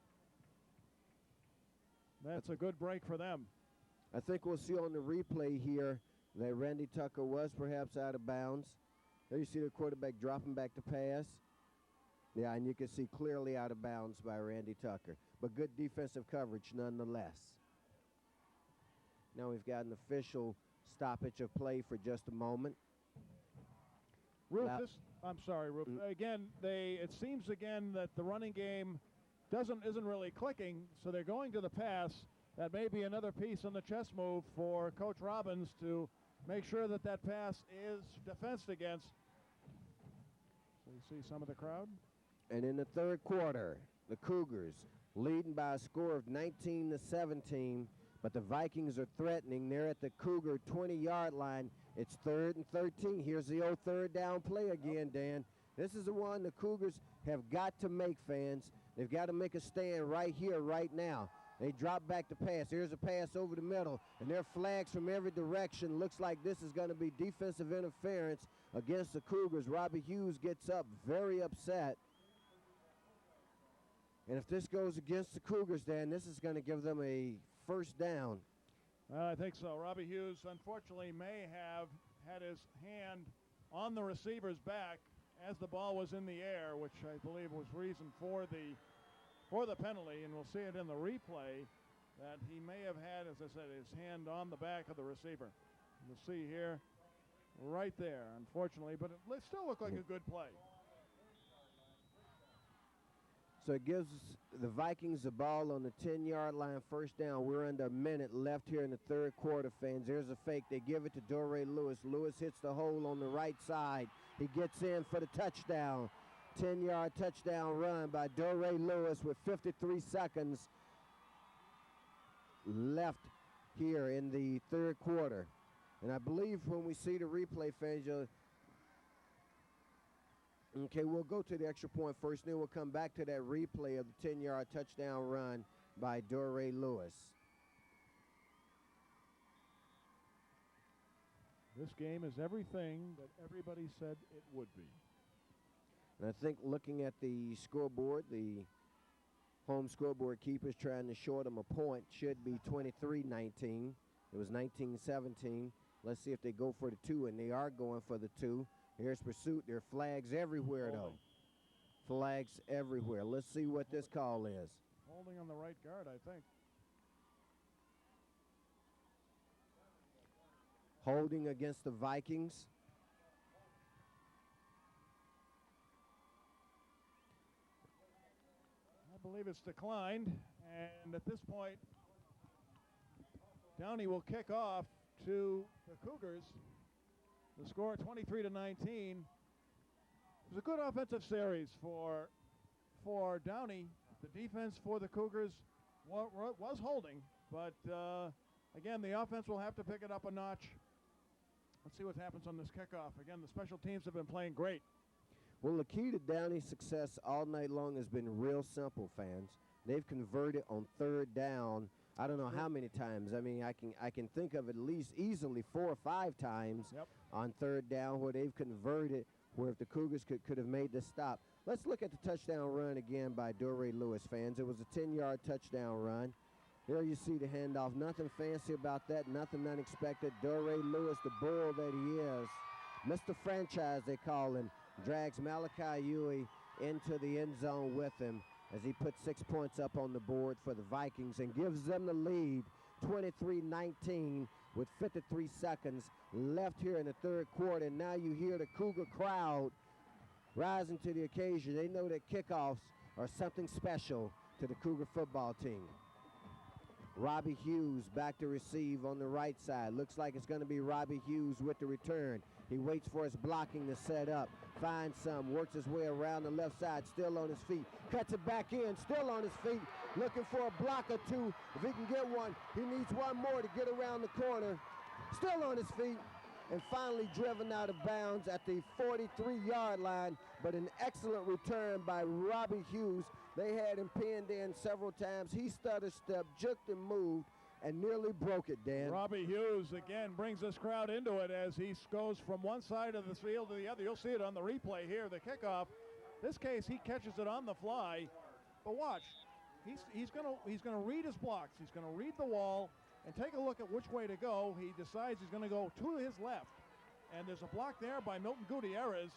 that's a good break for them. I think we'll see on the replay here that Randy Tucker was perhaps out of bounds. There you see the quarterback dropping back to pass. Yeah, and you can see clearly out of bounds by Randy Tucker. But good defensive coverage nonetheless. Now we've got an official stoppage of play for just a moment. Ruth, I'm sorry, Ruth. Again, it seems again that the running game isn't really clicking, so they're going to the pass. That may be another piece on the chess move for Coach Robbins to make sure that pass is defensed against. So you see some of the crowd. And in the 3rd quarter, the Cougars leading by a score of 19-17, but the Vikings are threatening. They're at the Cougar 20-yard line. It's 3rd and 13. Here's the old 3rd down play again, Dan. This is the one the Cougars have got to make, fans. They've got to make a stand right here, right now. They drop back to pass. Here's a pass over the middle, and there are flags from every direction. Looks like this is going to be defensive interference against the Cougars. Robbie Hughes gets up very upset. And if this goes against the Cougars, Dan, this is going to give them a 1st down. I think so. Robbie Hughes, unfortunately, may have had his hand on the receiver's back as the ball was in the air, which I believe was reason for the penalty, and we'll see it in the replay that he may have had, as I said, his hand on the back of the receiver. You'll see here, right there, unfortunately, but it still looked like a good play. So it gives the Vikings the ball on the 10-yard line, 1st down. We're under a minute left here in the 3rd quarter, fans. There's a fake. They give it to Doré Lewis. Lewis hits the hole on the right side. He gets in for the touchdown. 10-yard touchdown run by Doré Lewis with 53 seconds left here in the 3rd quarter. And I believe when we see the replay, fans, okay, we'll go to the extra point first, then we'll come back to that replay of the 10-yard touchdown run by Doré Lewis. This game is everything that everybody said it would be. And I think looking at the scoreboard, the home scoreboard keeper's trying to short them a point. Should be 23-19. It was 19-17. Let's see if they go for the 2, and they are going for the 2. Here's pursuit. There are flags everywhere, though. Flags everywhere. Let's see what this call is. Holding on the right guard, I think. Holding against the Vikings. I believe it's declined, and at this point, Downey will kick off to the Cougars. The score 23-19. It was a good offensive series for Downey. The defense for the Cougars was holding, but again, the offense will have to pick it up a notch. Let's see what happens on this kickoff. Again, the special teams have been playing great. Well, the key to Downey's success all night long has been real simple, fans. They've converted on 3rd down. I don't know how many times. I mean, I can think of at least easily 4 or 5 times on 3rd down where they've converted, where if the Cougars could have made this stop. Let's look at the touchdown run again by Doré Lewis, fans. It was a 10-yard touchdown run. Here you see the handoff. Nothing fancy about that, nothing unexpected. Doré Lewis, the bull that he is, Mr. Franchise they call him, drags Malachi Huey into the end zone with him. as he puts 6 points up on the board for the Vikings and gives them the lead 23-19 with 53 seconds left here in the third quarter. And now you hear the Cougar crowd rising to the occasion. They know that kickoffs are something special to the Cougar football team. Robbie Hughes back to receive on the right side. Looks like it's going to be Robbie Hughes with the return. He waits for his blocking to set up, finds some, works his way around the left side, still on his feet, cuts it back in, still on his feet, looking for a block or two. If he can get one, he needs one more to get around the corner. Still on his feet, and finally driven out of bounds at the 43-yard line, but an excellent return by Robbie Hughes. They had him pinned in several times. He stuttered, stepped, juked, and moved, and nearly broke it, Dan. Robbie Hughes, again, brings this crowd into it as he goes from one side of the field to the other. You'll see it on the replay here, the kickoff. This case, he catches it on the fly, but watch. He's gonna read his blocks. He's gonna read the wall and take a look at which way to go. He decides he's gonna go to his left, and there's a block there by Milton Gutierrez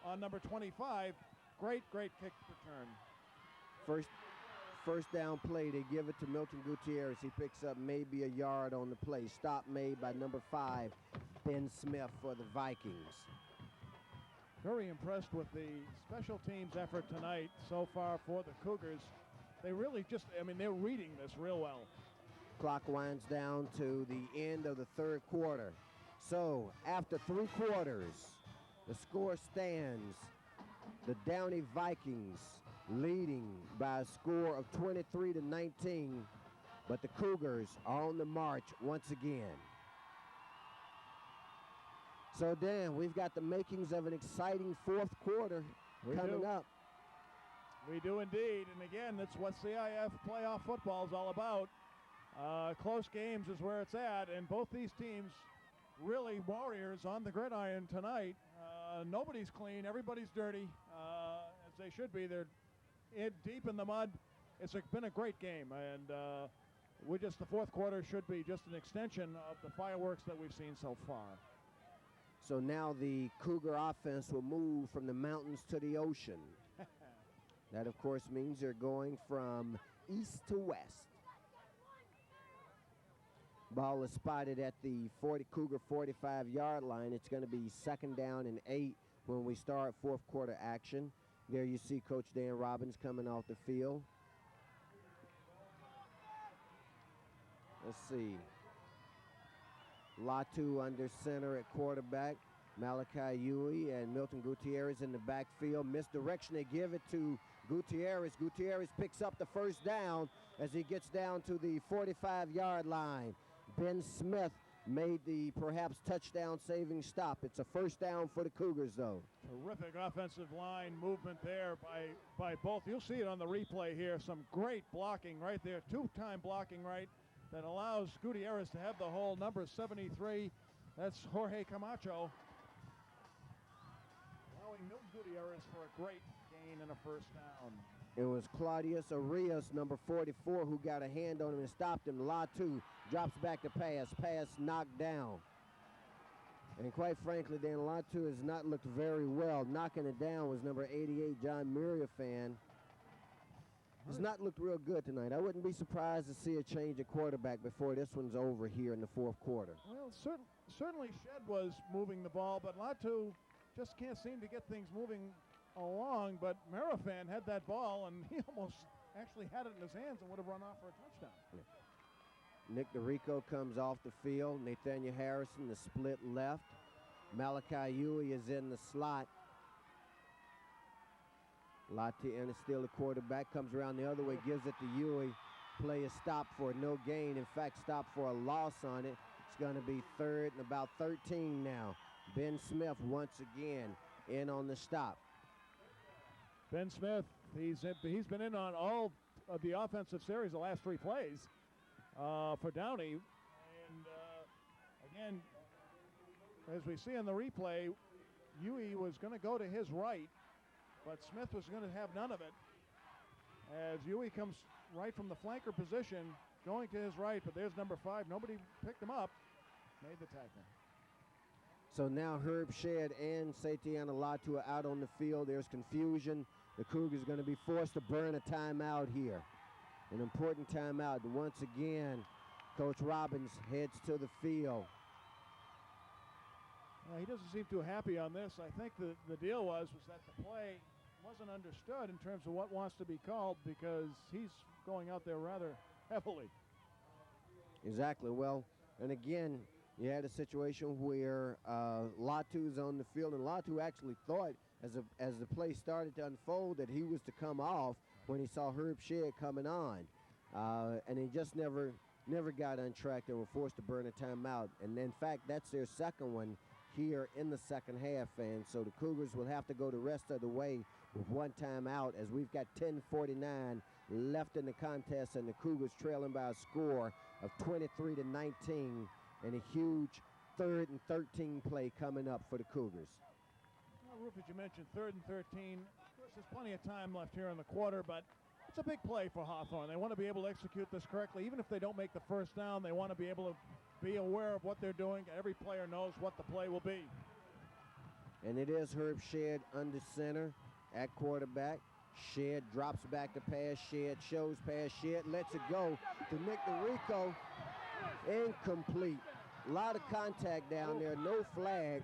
on number 25. Great kick return. First down play, they give it to Milton Gutierrez. He picks up maybe a yard on the play. Stop made by number 5, Ben Smith for the Vikings. Very impressed with the special teams effort tonight so far for the Cougars. They really just, they're reading this real well. Clock winds down to the end of the third quarter. So after 3 quarters, the score stands. The Downey Vikings leading by a score of 23-19, but the Cougars are on the march once again. So Dan, we've got the makings of an exciting fourth quarter coming up. We do indeed, and again, that's what CIF playoff football is all about. Close games is where it's at, and both these teams really warriors on the gridiron tonight. Nobody's clean, everybody's dirty, as they should be. They're deep in the mud. It's been a great game, and the fourth quarter should be just an extension of the fireworks that we've seen so far. So now the Cougar offense will move from the mountains to the ocean. That, of course, means they're going from east to west. Ball is spotted at the Cougar 45-yard line. It's going to be 2nd down and 8 when we start fourth quarter action. There you see Coach Dan Robbins coming off the field. Let's see. Latu under center at quarterback. Malachi Huey and Milton Gutierrez in the backfield. Misdirection, they give it to Gutierrez. Gutierrez picks up the first down as he gets down to the 45-yard line. Ben Smith made the perhaps touchdown-saving stop. It's a first down for the Cougars, though. Terrific offensive line movement there by both. You'll see it on the replay here. Some great blocking right there. 2-time blocking right that allows Gutierrez to have the hole. Number 73, that's Jorge Camacho. Allowing Milton Gutierrez for a great gain and a first down. It was Claudius Arias, number 44, who got a hand on him and stopped him. Latu drops back to pass. Pass knocked down. And quite frankly, Dan, Latu has not looked very well. Knocking it down was number 88, John Muriafan. Has not looked real good tonight. I wouldn't be surprised to see a change of quarterback before this one's over here in the fourth quarter. Well, certainly Shed was moving the ball, but Latu just can't seem to get things moving along. But Marifan had that ball, and he almost actually had it in his hands and would have run off for a touchdown. Yeah. Nick DeRico comes off the field. Nathaniel Harrison, the split left. Malachi Huey is in the slot. Latian is still the quarterback, comes around the other way, gives it to Huey. Play is stopped for no gain. In fact, stopped for a loss on it. It's going to be 3rd and about 13 now. Ben Smith once again in on the stop. Ben Smith, he's been in on all of the offensive series the last 3 plays for Downey. And again, as we see in the replay, Huey was going to go to his right, but Smith was going to have none of it. As Huey comes right from the flanker position, going to his right, but there's number 5. Nobody picked him up, made the tackle. So now Herb Shedd and Satiana Latu are out on the field. There's confusion. the Cougars are going to be forced to burn a timeout here. An important timeout. And once again, Coach Robbins heads to the field. He doesn't seem too happy on this. I think the deal was that the play wasn't understood in terms of what wants to be called, because he's going out there rather heavily. Exactly. Well, and again, you had a situation where Latu's on the field, and Latu actually thought as the play started to unfold that he was to come off when he saw Herb Shedd coming on. And he just never got untracked and were forced to burn a timeout. And in fact, that's their second one here in the second half. And so the Cougars will have to go the rest of the way with one timeout, as we've got 10:49 left in the contest, and the Cougars trailing by a score of 23-19, and a huge 3rd and 13 play coming up for the Cougars. Well, Rufus, you mentioned 3rd and 13. Of course, there's plenty of time left here in the quarter, but it's a big play for Hawthorne. They want to be able to execute this correctly. Even if they don't make the first down, they want to be able to be aware of what they're doing. Every player knows what the play will be. And it is Herb Shedd under center at quarterback. Shedd drops back to pass. Shedd shows pass. Shedd lets it go to Nick DeRico. Incomplete. A lot of contact down there. No flag.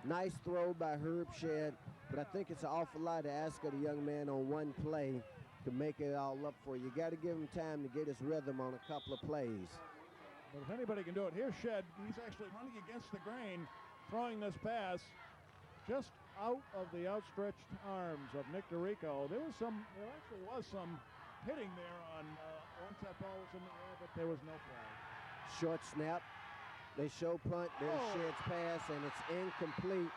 Nice throw by Herb Shedd, but I think it's an awful lot to ask of the young man on one play to make it all up for you. You got to give him time to get his rhythm on a couple of plays. But if anybody can do it, here's Shedd. He's actually running against the grain, throwing this pass just out of the outstretched arms of Nick DeRico. There actually was some hitting there on once that ball was in the air, but there was no flag. Short snap. They show punt. There's Shedd's pass, and it's incomplete.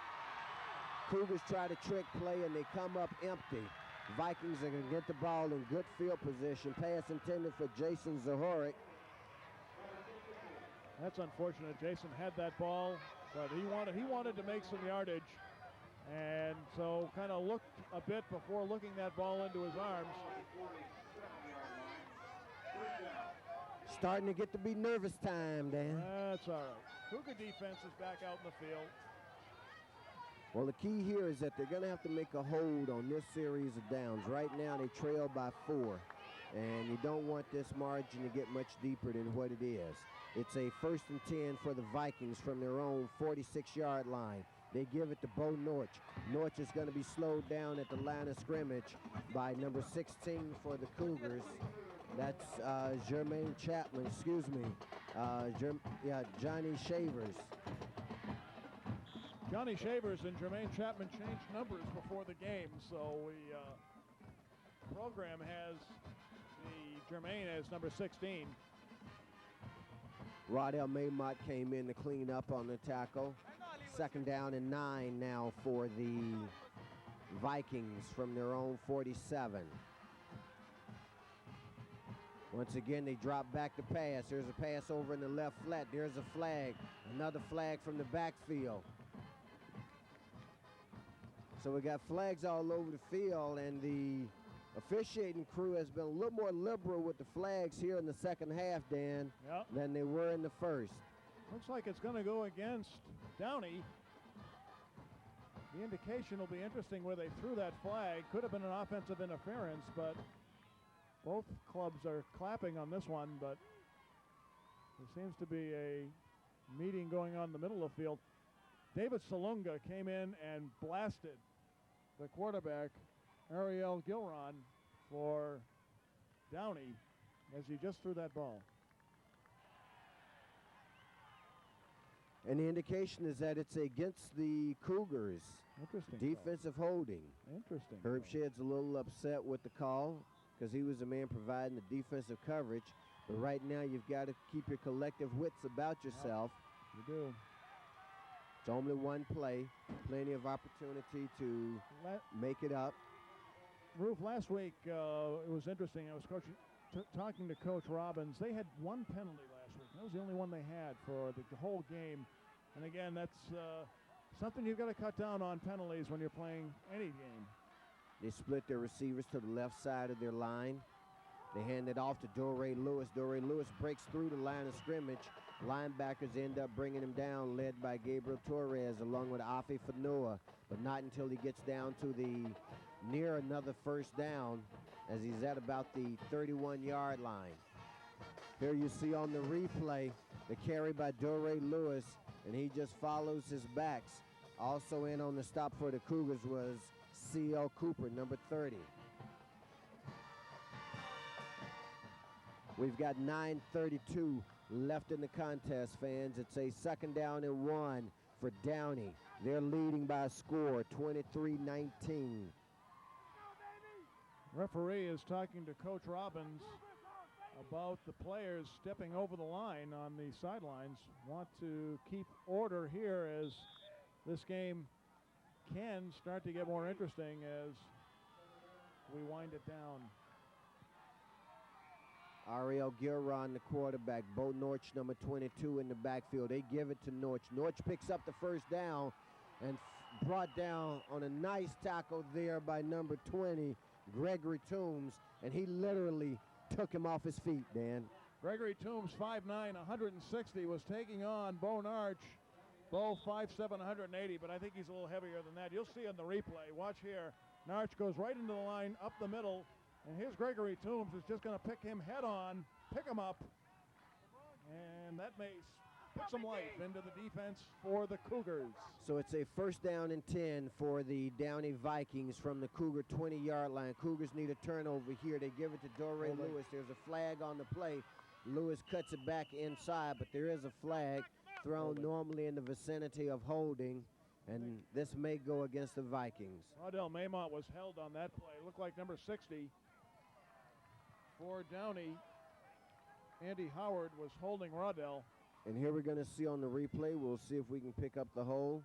Cougars try to trick play, and they come up empty. Vikings are going to get the ball in good field position. Pass intended for Jason Zahorik. That's unfortunate. Jason had that ball, but he wanted to make some yardage, and so kind of looked a bit before looking that ball into his arms. Starting to get to be nervous time, Dan. That's all right. Cougar defense is back out in the field. Well, the key here is that they're going to have to make a hold on this series of downs. Right now, they trail by 4, and you don't want this margin to get much deeper than what it is. It's a 1st and 10 for the Vikings from their own 46-yard line. They give it to Bo Norch. Norch is going to be slowed down at the line of scrimmage by number 16 for the Cougars. That's Jermaine Chapman, excuse me. Johnny Shavers. Johnny Shavers and Jermaine Chapman changed numbers before the game, so the program has the Jermaine as number 16. Rodell Maymont came in to clean up on the tackle. 2nd down and 9 now for the Vikings from their own 47. Once again, they drop back to pass. There's a pass over in the left flat. There's a flag. Another flag from the backfield. So we got flags all over the field, and the officiating crew has been a little more liberal with the flags here in the second half, Dan, than they were in the first. Looks like it's going to go against Downey. The indication will be interesting where they threw that flag. Could have been an offensive interference, but both clubs are clapping on this one, but there seems to be a meeting going on in the middle of the field. David Salunga came in and blasted the quarterback, Ariel Gilron, for Downey as he just threw that ball. And the indication is that it's against the Cougars. Interesting. Defensive holding. Interesting. Herb Shedd's a little upset with the call because he was the man providing the defensive coverage. But right now you've got to keep your collective wits about yourself. You do. It's only one play. Plenty of opportunity to make it up. Roof, last week it was interesting. I was talking to Coach Robbins. They had one penalty last week. That was the only one they had for the whole game. And again, that's something you've got to cut down on, penalties, when you're playing any game. They split their receivers to the left side of their line. They hand it off to Doré Lewis. Doré Lewis breaks through the line of scrimmage. Linebackers end up bringing him down, led by Gabriel Torres along with Afi Fanoa, but not until he gets down to the near another first down as he's at about the 31-yard line. Here you see on the replay the carry by Doray Lewis, and he just follows his backs. Also in on the stop for the Cougars was C.L. Cooper, number 30. We've got 9:32 left in the contest, fans. It's a 2nd down and 1 for Downey. They're leading by a score, 23-19. Referee is talking to Coach Robbins about the players stepping over the line on the sidelines. Want to keep order here as this game can start to get more interesting as we wind it down. Ariel Gilron, the quarterback. Bo Norch, number 22, in the backfield. They give it to Norch. Norch picks up the first down and brought down on a nice tackle there by number 20, Gregory Toombs, and he literally took him off his feet, Dan. Gregory Toombs, 5'9", 160, was taking on Bo Narch. Bo, 5'7", 180, but I think he's a little heavier than that. You'll see on the replay. Watch here. Narch goes right into the line, up the middle, and here's Gregory Toombs is just going to pick him head on, pick him up, and that may put some life into the defense for the Cougars. So it's a 1st down and 10 for the Downey Vikings from the Cougar 20-yard line. Cougars need a turnover here. They give it to Doray Lewis. There's a flag on the play. Lewis cuts it back inside, but there is a flag thrown normally in the vicinity of holding, and this may go against the Vikings. Rodell Maymont was held on that play. Looked like number 60 for Downey. Andy Howard was holding Rodell. And here we're going to see on the replay, we'll see if we can pick up the hole.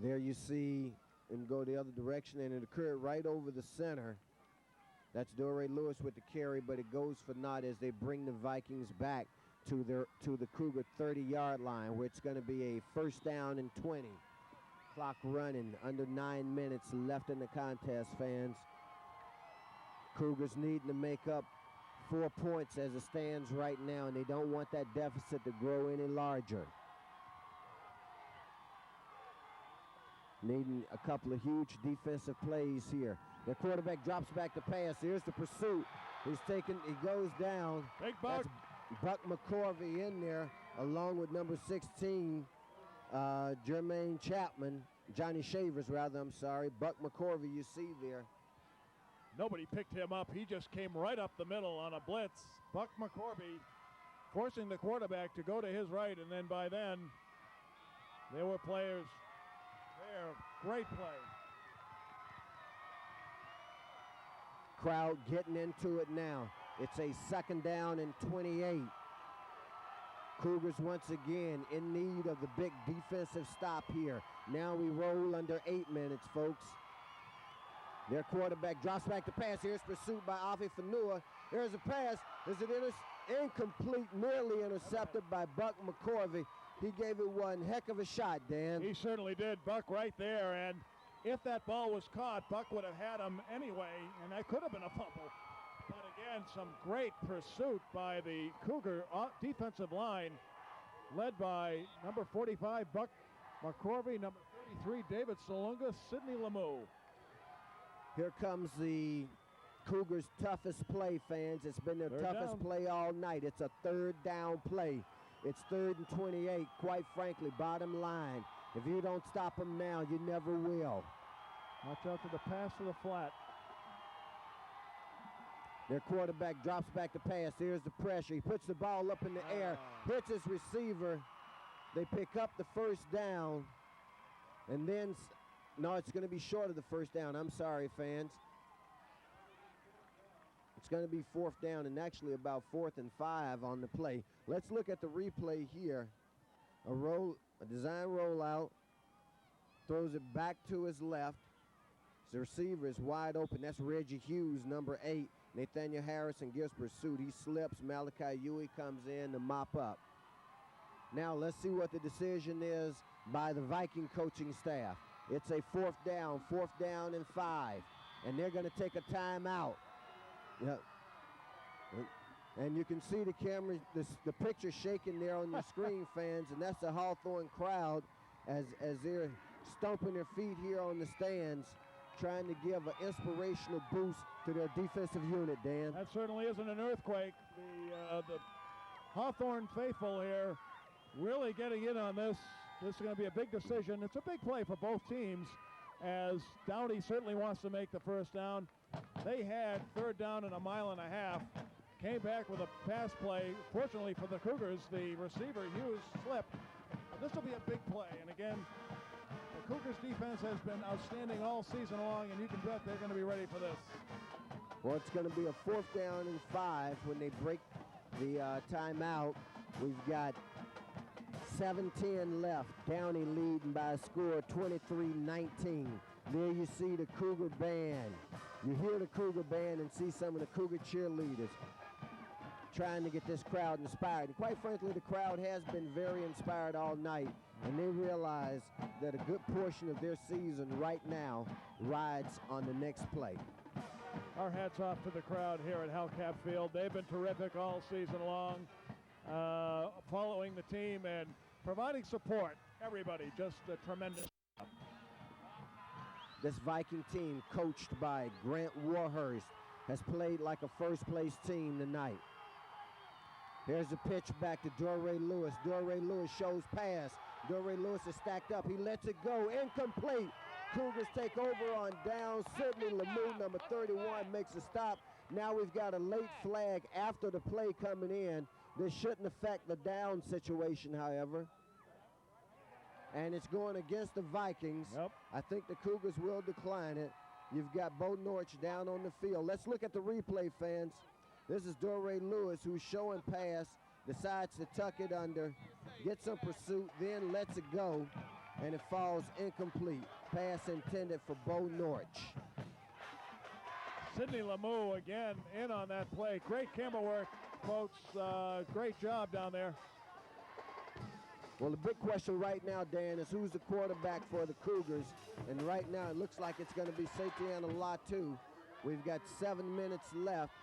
There you see him go the other direction, and it occurred right over the center. That's Doray Lewis with the carry, but it goes for naught as they bring the Vikings back to the Cougar 30-yard line, where it's going to be a 1st down and 20. Clock running, under 9 minutes left in the contest, fans. Cougars needing to make up 4 points as it stands right now, and they don't want that deficit to grow any larger. Needing a couple of huge defensive plays here. The quarterback drops back to pass. Here's the pursuit. He goes down. Big Buck. That's Buck McCorvey in there, along with number 16, Jermaine Chapman. Johnny Shavers, rather, I'm sorry. Buck McCorvey, you see there. Nobody picked him up. He just came right up the middle on a blitz. Buck McCorvey forcing the quarterback to go to his right, and then by then, there were players there. Great play. Crowd getting into it now. It's a 2nd down and 28. Cougars once again in need of the big defensive stop here. Now we roll under 8 minutes, folks. Their quarterback drops back to pass. Here's pursuit by Afi Fanua. There's a pass. Is it incomplete, nearly intercepted by Buck McCorvey. He gave it one heck of a shot, Dan. He certainly did. Buck right there, and if that ball was caught, Buck would have had him anyway, and that could have been a fumble. But again, some great pursuit by the Cougar defensive line, led by number 45, Buck McCorvey, number 33, David Salunga, Sidney Lemieux. Here comes the Cougars' toughest play, fans. It's been their toughest play all night. It's a 3rd down play. It's 3rd and 28, quite frankly, bottom line. If you don't stop them now, you never will. Watch out for the pass to the flat. Their quarterback drops back to pass. Here's the pressure. He puts the ball up in the air, hits his receiver. They pick up the 1st down, and then, no, it's going to be short of the 1st down. I'm sorry, fans. It's going to be 4th down, and actually about 4th and 5 on the play. Let's look at the replay here. A design rollout, throws it back to his left. The receiver is wide open. That's Reggie Hughes, number 8. Nathaniel Harrison gives pursuit. He slips. Malachi Huey comes in to mop up. Now let's see what the decision is by the Viking coaching staff. It's a 4th down and 5. And they're going to take a timeout. Yep. And you can see the camera, the picture shaking there on your screen, fans, and that's the Hawthorne crowd as they're stomping their feet here on the stands, trying to give an inspirational boost to their defensive unit, Dan. That certainly isn't an earthquake. The Hawthorne faithful here really getting in on this. This is going to be a big decision. It's a big play for both teams, as Downey certainly wants to make the first down. They had third down and a mile and a half. Came back with a pass play. Fortunately for the Cougars, the receiver, Hughes, slipped. This will be a big play. And again, the Cougars defense has been outstanding all season long, and you can bet they're going to be ready for this. Well, it's going to be a 4th down and 5 when they break the timeout. We've got 7:10 left. Downey leading by a score of 23-19. There you see the Cougar band. You hear the Cougar band and see some of the Cougar cheerleaders trying to get this crowd inspired. And quite frankly, the crowd has been very inspired all night, and they realize that a good portion of their season right now rides on the next play. Our hats off to the crowd here at Hellcat Field. They've been terrific all season long, following the team and providing support. Everybody, just a tremendous job. This Viking team, coached by Grant Warhurst, has played like a first-place team tonight. Here's a pitch back to Dorray Lewis. Dorray Lewis shows pass. Dorray Lewis is stacked up. He lets it go. Incomplete. Cougars take over on down. Sidney Lemieux, number 31, makes a stop. Now we've got a late flag after the play coming in. This shouldn't affect the down situation, however. And it's going against the Vikings. Yep. I think the Cougars will decline it. You've got Bo Norwich down on the field. Let's look at the replay, fans. This is Dorray Lewis, who's showing pass, decides to tuck it under, gets some pursuit, then lets it go, and it falls incomplete. Pass intended for Bo Norwich. Sidney Lemieux again in on that play. Great camera work, folks. Great job down there. Well, the big question right now, Dan, is who's the quarterback for the Cougars? And right now it looks like it's going to be Satiana Latu. We've got 7 minutes left.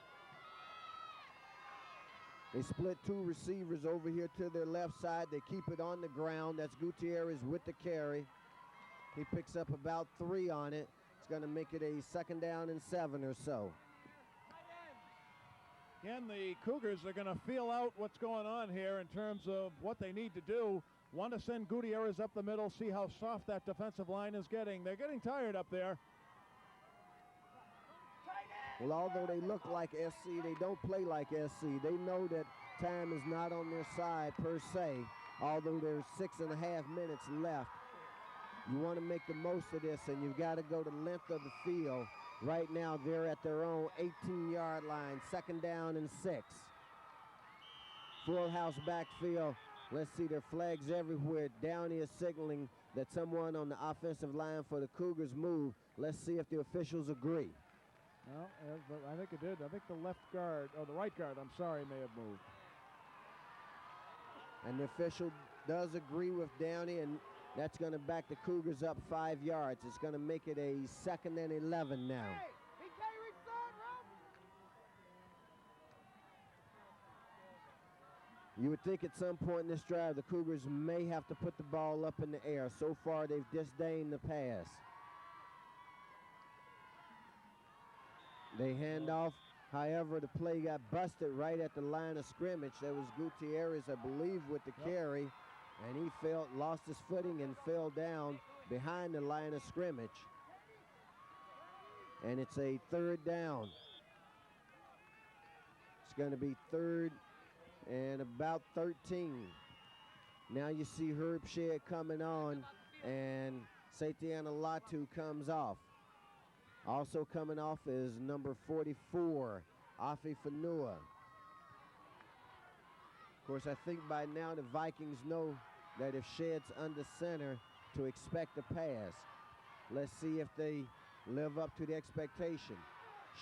They split 2 receivers over here to their left side. They keep it on the ground. That's Gutierrez with the carry. He picks up about 3 on it. It's going to make it a 2nd down and 7 or so. Again, the Cougars are going to feel out what's going on here in terms of what they need to do. Want to send Gutierrez up the middle, see how soft that defensive line is getting. They're getting tired up there. Well, although they look like SC, they don't play like SC. They know that time is not on their side per se, although there's 6.5 minutes left. You want to make the most of this, and you've got to go the length of the field. Right now, they're at their own 18-yard line, 2nd down and 6. Full house backfield. Let's see, there are flags everywhere. Downey is signaling that someone on the offensive line for the Cougars moved. Let's see if the officials agree. Well, I think it did. I think the left guard, or the right guard, I'm sorry, may have moved. And the official does agree with Downey, and that's going to back the Cougars up 5 yards. It's going to make it a 2nd and 11 now. You would think at some point in this drive the Cougars may have to put the ball up in the air. So far, they've disdained the pass. They hand off. However, the play got busted right at the line of scrimmage. There was Gutierrez, I believe, with the carry, and he lost his footing and fell down behind the line of scrimmage. And it's a 3rd down. It's going to be 3rd and about 13. Now you see Herb Shedd coming on, and Satiana Latu comes off. Also coming off is number 44, Afi Fanua. Of course, I think by now the Vikings know that if Shedd's under center, to expect a pass. Let's see if they live up to the expectation.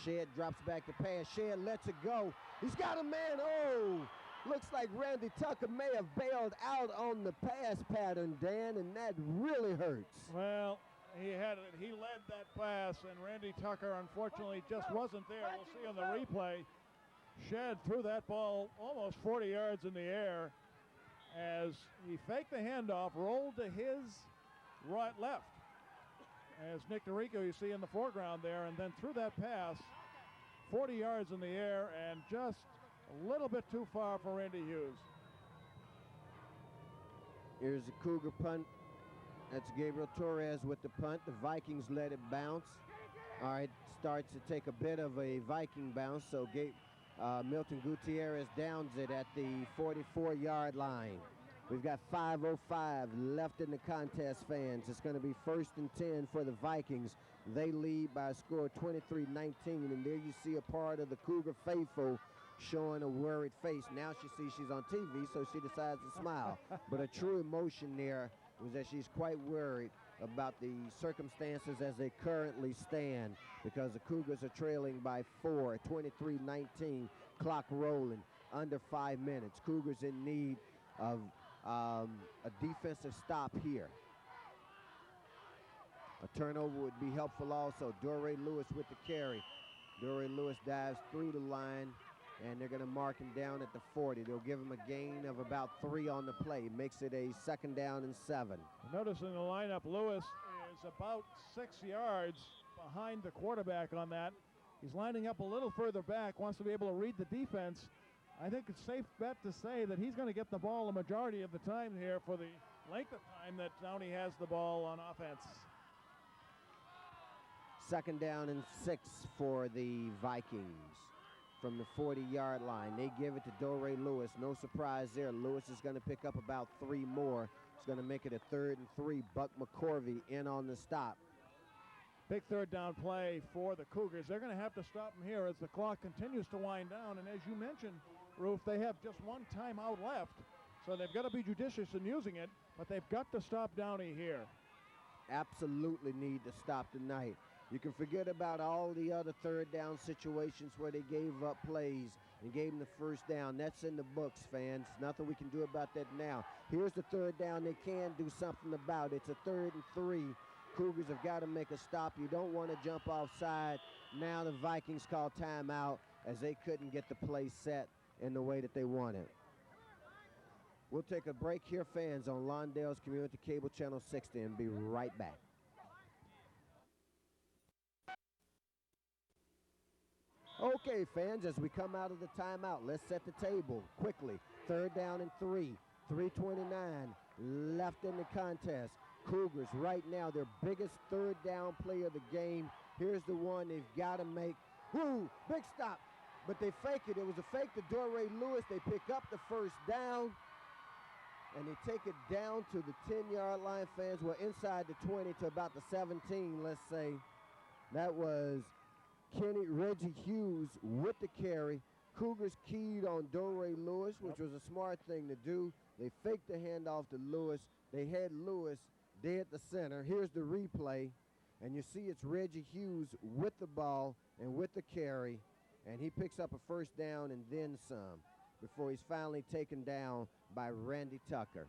Shedd drops back the pass. Shedd lets it go. He's got a man. Oh, looks like Randy Tucker may have bailed out on the pass pattern, Dan, and that really hurts. Well, he led that pass, and Randy Tucker unfortunately just wasn't there. We'll see on the replay. Shedd threw that ball almost 40 yards in the air as he faked the handoff, rolled to his right left. As Nick DeRico, you see in the foreground there, and then threw that pass 40 yards in the air and just a little bit too far for Randy Hughes. Here's the Cougar punt. That's Gabriel Torres with the punt. The Vikings let it bounce. All right, starts to take a bit of a Viking bounce, so Milton Gutierrez downs it at the 44-yard line. We've got 5:05 left in the contest, fans. It's going to be 1st and 10 for the Vikings. They lead by a score of 23-19, and there you see a part of the Cougar faithful showing a worried face. Now she sees she's on TV, so she decides to smile. But a true emotion there was that she's quite worried about the circumstances as they currently stand, because the Cougars are trailing by 4, 23-19, clock rolling, under 5 minutes. Cougars in need of a defensive stop here. A turnover would be helpful also. Doré Lewis with the carry. Doré Lewis dives through the line, and they're going to mark him down at the 40. They'll give him a gain of about 3 on the play. Makes it a 2nd down and 7. Notice in the lineup, Lewis is about 6 yards behind the quarterback on that. He's lining up a little further back, wants to be able to read the defense. I think it's a safe bet to say that he's going to get the ball a majority of the time here for the length of time that Downey has the ball on offense. 2nd down and 6 for the Vikings from the 40-yard line. They give it to Doré Lewis. No surprise there. Lewis is going to pick up about 3 more. It's going to make it a 3rd and 3. Buck McCorvey in on the stop. Big 3rd down play for the Cougars. They're going to have to stop him here as the clock continues to wind down. And as you mentioned, Roof, they have just 1 timeout left. So they've got to be judicious in using it, but they've got to stop Downey here. Absolutely need to stop tonight. You can forget about all the other 3rd down situations where they gave up plays and gave them the 1st down. That's in the books, fans. Nothing we can do about that now. Here's the 3rd down they can do something about. It's a 3rd and 3. Cougars have got to make a stop. You don't want to jump offside. Now the Vikings call timeout as they couldn't get the play set in the way that they wanted. We'll take a break here, fans, on Lawndale's Community Cable Channel 60 and be right back. Okay, fans, as we come out of the timeout, let's set the table quickly. 3rd down and 3, 3:29 left in the contest. Cougars right now, their biggest 3rd down play of the game. Here's the one they've got to make. Woo, big stop. But they fake it. It was a fake to Doré Lewis. They pick up the 1st down, and they take it down to the 10-yard line, fans. Well, inside the 20 to about the 17, let's say. That was Reggie Hughes with the carry. Cougars keyed on Doré Lewis, which was a smart thing to do. They faked the handoff to Lewis. They had Lewis dead at the center. Here's the replay, and you see it's Reggie Hughes with the ball and with the carry. And he picks up a 1st down and then some before he's finally taken down by Randy Tucker.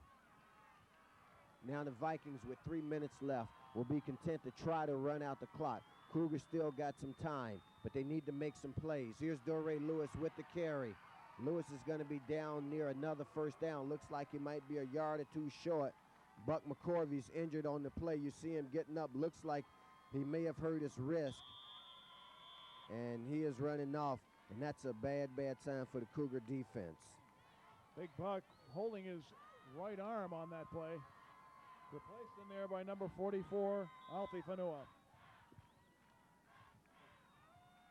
Now the Vikings, with 3 minutes left, will be content to try to run out the clock. Cougars still got some time, but they need to make some plays. Here's Doré Lewis with the carry. Lewis is going to be down near another 1st down. Looks like he might be a yard or 2 short. Buck McCorvey's injured on the play. You see him getting up. Looks like he may have hurt his wrist. And he is running off, and that's a bad sign for the Cougar defense. Big Buck holding his right arm on that play. Replaced in there by number 44, Alfie Fanua.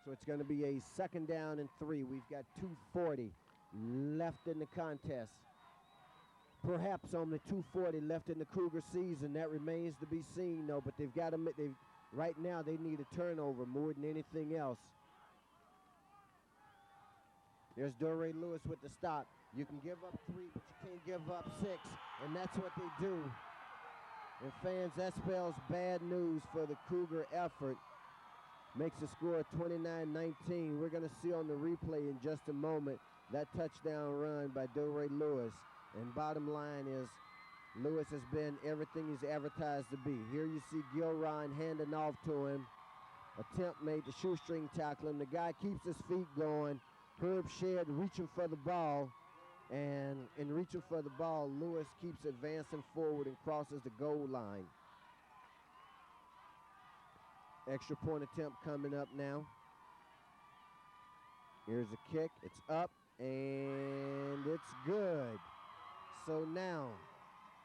So it's going to be a 2nd down and 3. We've got 2:40 left in the contest. Perhaps only 2:40 left in the Cougar season. That remains to be seen, though. But they've got to. Right now, they need a turnover more than anything else. There's Doré Lewis with the stop. You can give up 3, but you can't give up 6, and that's what they do. And fans, that spells bad news for the Cougar effort. Makes the score 29-19. We're going to see on the replay in just a moment that touchdown run by Doré Lewis. And bottom line is, Lewis has been everything he's advertised to be. Here you see Gilron handing off to him. Attempt made to shoestring tackle him. The guy keeps his feet going. Herb Shedd reaching for the ball. And in reaching for the ball, Lewis keeps advancing forward and crosses the goal line. Extra point attempt coming up now. Here's a kick. It's up, and it's good. So now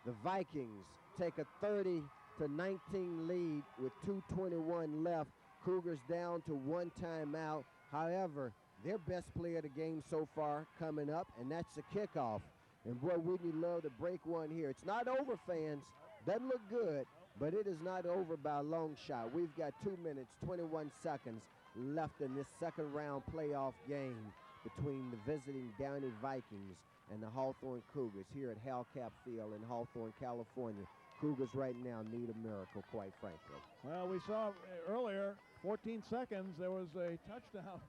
the Vikings take a 30-19 lead with 2:21 left. Cougars down to one timeout. However, their best player of the game so far coming up, and that's the kickoff. And boy, wouldn't you love to break one here. It's not over, fans. Doesn't look good, but it is not over by a long shot. We've got 2 minutes, 21 seconds left in this second round playoff game between the visiting Downey Vikings and the Hawthorne Cougars here at Hellcat Field in Hawthorne, California. Cougars right now need a miracle, quite frankly. Well, we saw earlier, 14 seconds, there was a touchdown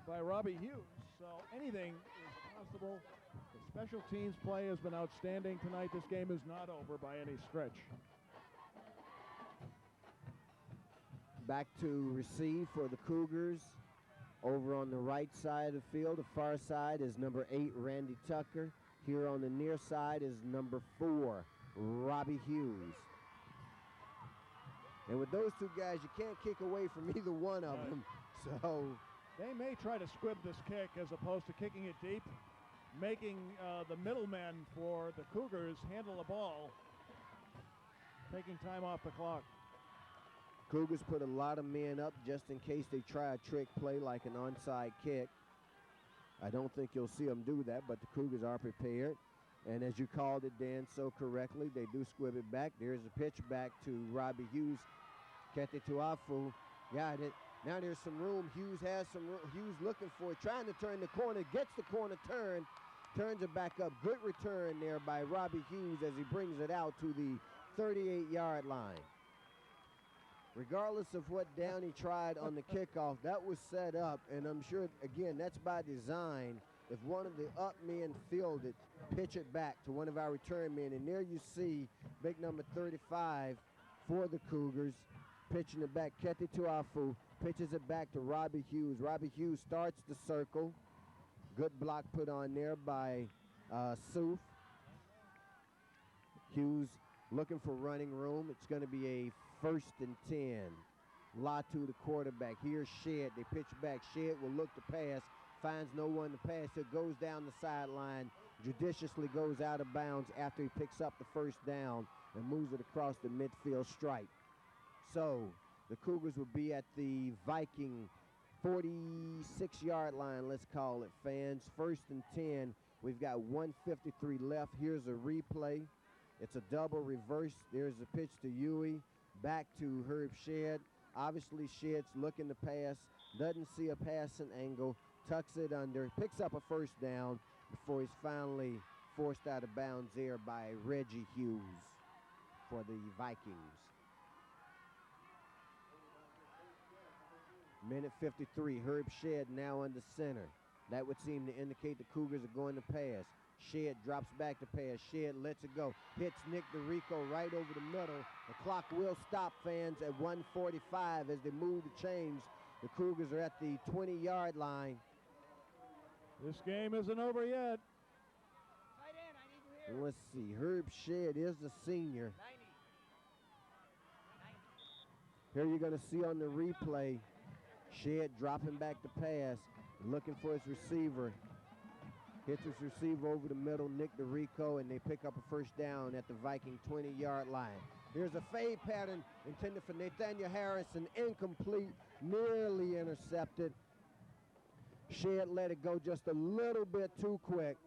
by Robbie Hughes. So anything is possible. The special teams play has been outstanding tonight. This game is not over by any stretch. Back to receive for the Cougars. Over on the right side of the field, the far side is number 8, Randy Tucker. Here on the near side is number 4, Robbie Hughes. And with those two guys, you can't kick away from either one of them. So they may try to squib this kick as opposed to kicking it deep, making the middlemen for the Cougars handle the ball, taking time off the clock. Cougars put a lot of men up just in case they try a trick play like an onside kick. I don't think you'll see them do that, but the Cougars are prepared. And as you called it, Dan, so correctly, they do squib it back. There's a pitch back to Robbie Hughes. Kete Tuafu got it. Now there's some room. Hughes has some room. Hughes looking for it, trying to turn the corner, gets the corner turn, turns it back up. Good return there by Robbie Hughes as he brings it out to the 38-yard line. Regardless of what Downey tried on the kickoff, that was set up, and I'm sure, again, that's by design. If one of the up men field it, pitch it back to one of our return men, and there you see big number 35 for the Cougars, pitching it back. Kete Tuafu pitches it back to Robbie Hughes. Robbie Hughes starts the circle. Good block put on there by Soof. Hughes looking for running room. It's going to be a 1st and 10. Latu, the quarterback. Here's Shedd. They pitch back. Shedd will look to pass. Finds no one to pass. It goes down the sideline. Judiciously goes out of bounds after he picks up the first down and moves it across the midfield stripe. So the Cougars will be at the Viking 46-yard line, let's call it, fans. 1st and 10. We've got 1:53 left. Here's a replay. It's a double reverse. There's a pitch to Huey. Back to Herb Shedd. Obviously, Shedd's looking to pass. Doesn't see a passing angle. Tucks it under. Picks up a first down before he's finally forced out of bounds there by Reggie Hughes for the Vikings. Minute 53. Herb Shedd now under center. That would seem to indicate the Cougars are going to pass. Shedd drops back to pass. Shedd lets it go. Hits Nick DeRico right over the middle. The clock will stop, fans, at 1:45 as they move the chains. The Cougars are at the 20-yard line. This game isn't over yet. And let's see. Herb Shedd is the senior. Here you're going to see on the replay, Shedd dropping back to pass, looking for his receiver. Hits his receiver over the middle, Nick DeRico, and they pick up a first down at the Viking 20-yard line. Here's a fade pattern intended for Nathaniel Harrison, incomplete, nearly intercepted. Shedd let it go just a little bit too quick.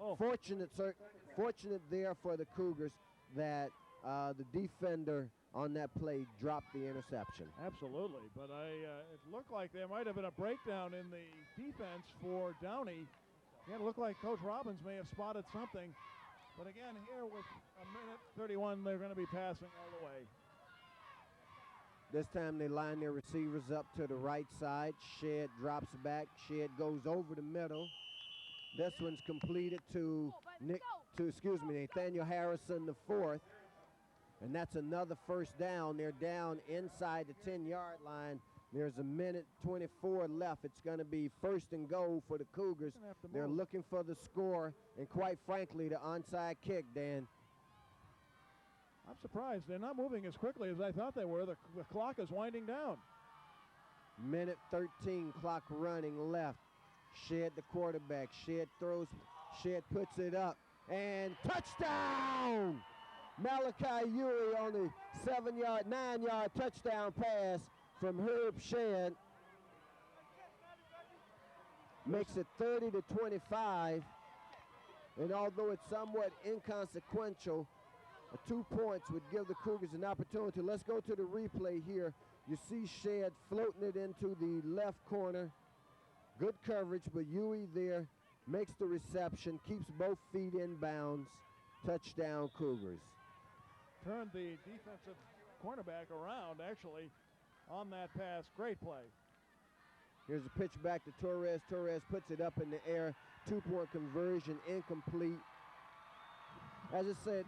Oh. Fortunate there for the Cougars that the defender on that play dropped the interception. Absolutely, but it looked like there might have been a breakdown in the defense for Downey. It looked like Coach Robbins may have spotted something. But again, here with a minute 31, they're going to be passing all the way. This time they line their receivers up to the right side. Shedd drops back. Shedd goes over the middle. This one's completed to Nathaniel Harrison, the 4th. And that's another first down. They're down inside the 10-yard line. There's a minute 24 left. It's going to be 1st and goal for the Cougars. They're looking for the score and, quite frankly, the onside kick, Dan. I'm surprised they're not moving as quickly as I thought they were. The clock is winding down. Minute 13, clock running left. Shedd, the quarterback. Shedd throws. Shedd puts it up. And touchdown! Malachi Huey on the 9-yard touchdown pass from Herb Shedd. Makes it 30-25. And although it's somewhat inconsequential, 2 points would give the Cougars an opportunity. Let's go to the replay here. You see Shedd floating it into the left corner. Good coverage, but Huey there makes the reception, keeps both feet in bounds. Touchdown, Cougars. Turned the defensive cornerback around, actually, on that pass. Great play. Here's a pitch back to Torres. Torres puts it up in the air. 2-point conversion, incomplete. As I said,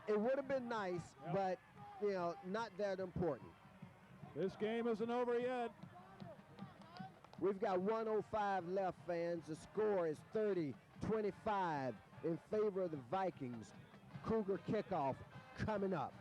it would have been nice, but, you know, not that important. This game isn't over yet. We've got 1:05 left, fans. The score is 30-25 in favor of the Vikings. Cougar kickoff coming up.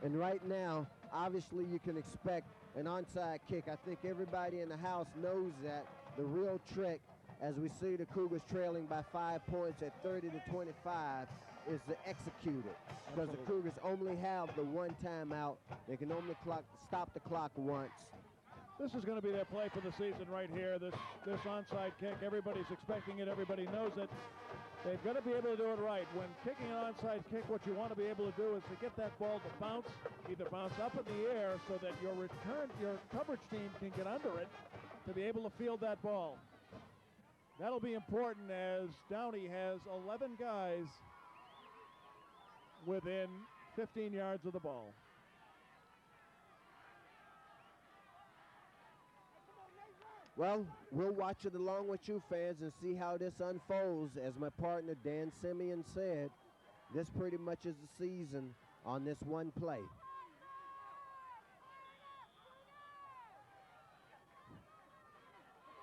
And right now, obviously you can expect an onside kick. I think everybody in the house knows that. The real trick, as we see the Cougars trailing by 5 points at 30-25, is to execute it. Because the Cougars only have the one timeout. They can only stop the clock once. This is going to be their play for the season right here. This onside kick, everybody's expecting it. Everybody knows it. They've got to be able to do it right. When kicking an onside kick, what you want to be able to do is to get that ball to bounce, either bounce up in the air so that your coverage team can get under it to be able to field that ball. That'll be important as Downey has 11 guys within 15 yards of the ball. Well, we'll watch it along with you fans and see how this unfolds. As my partner Dan Simeon said, this pretty much is the season on this one play.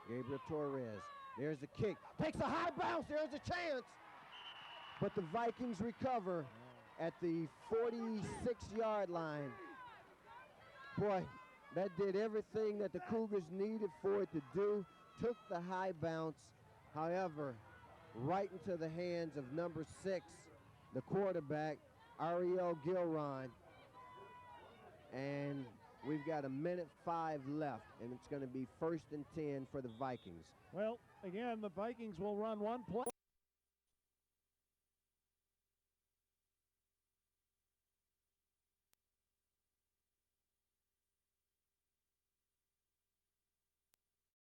Gabriel Torres, there's the kick. Takes a high bounce, there's a chance. But the Vikings recover at the 46-yard line. Boy, that did everything that the Cougars needed for it to do. Took the high bounce, however, right into the hands of number 6, the quarterback, Ariel Gilron. And we've got 1:05 left, and it's going to be 1st and 10 for the Vikings. Well, again, the Vikings will run one play.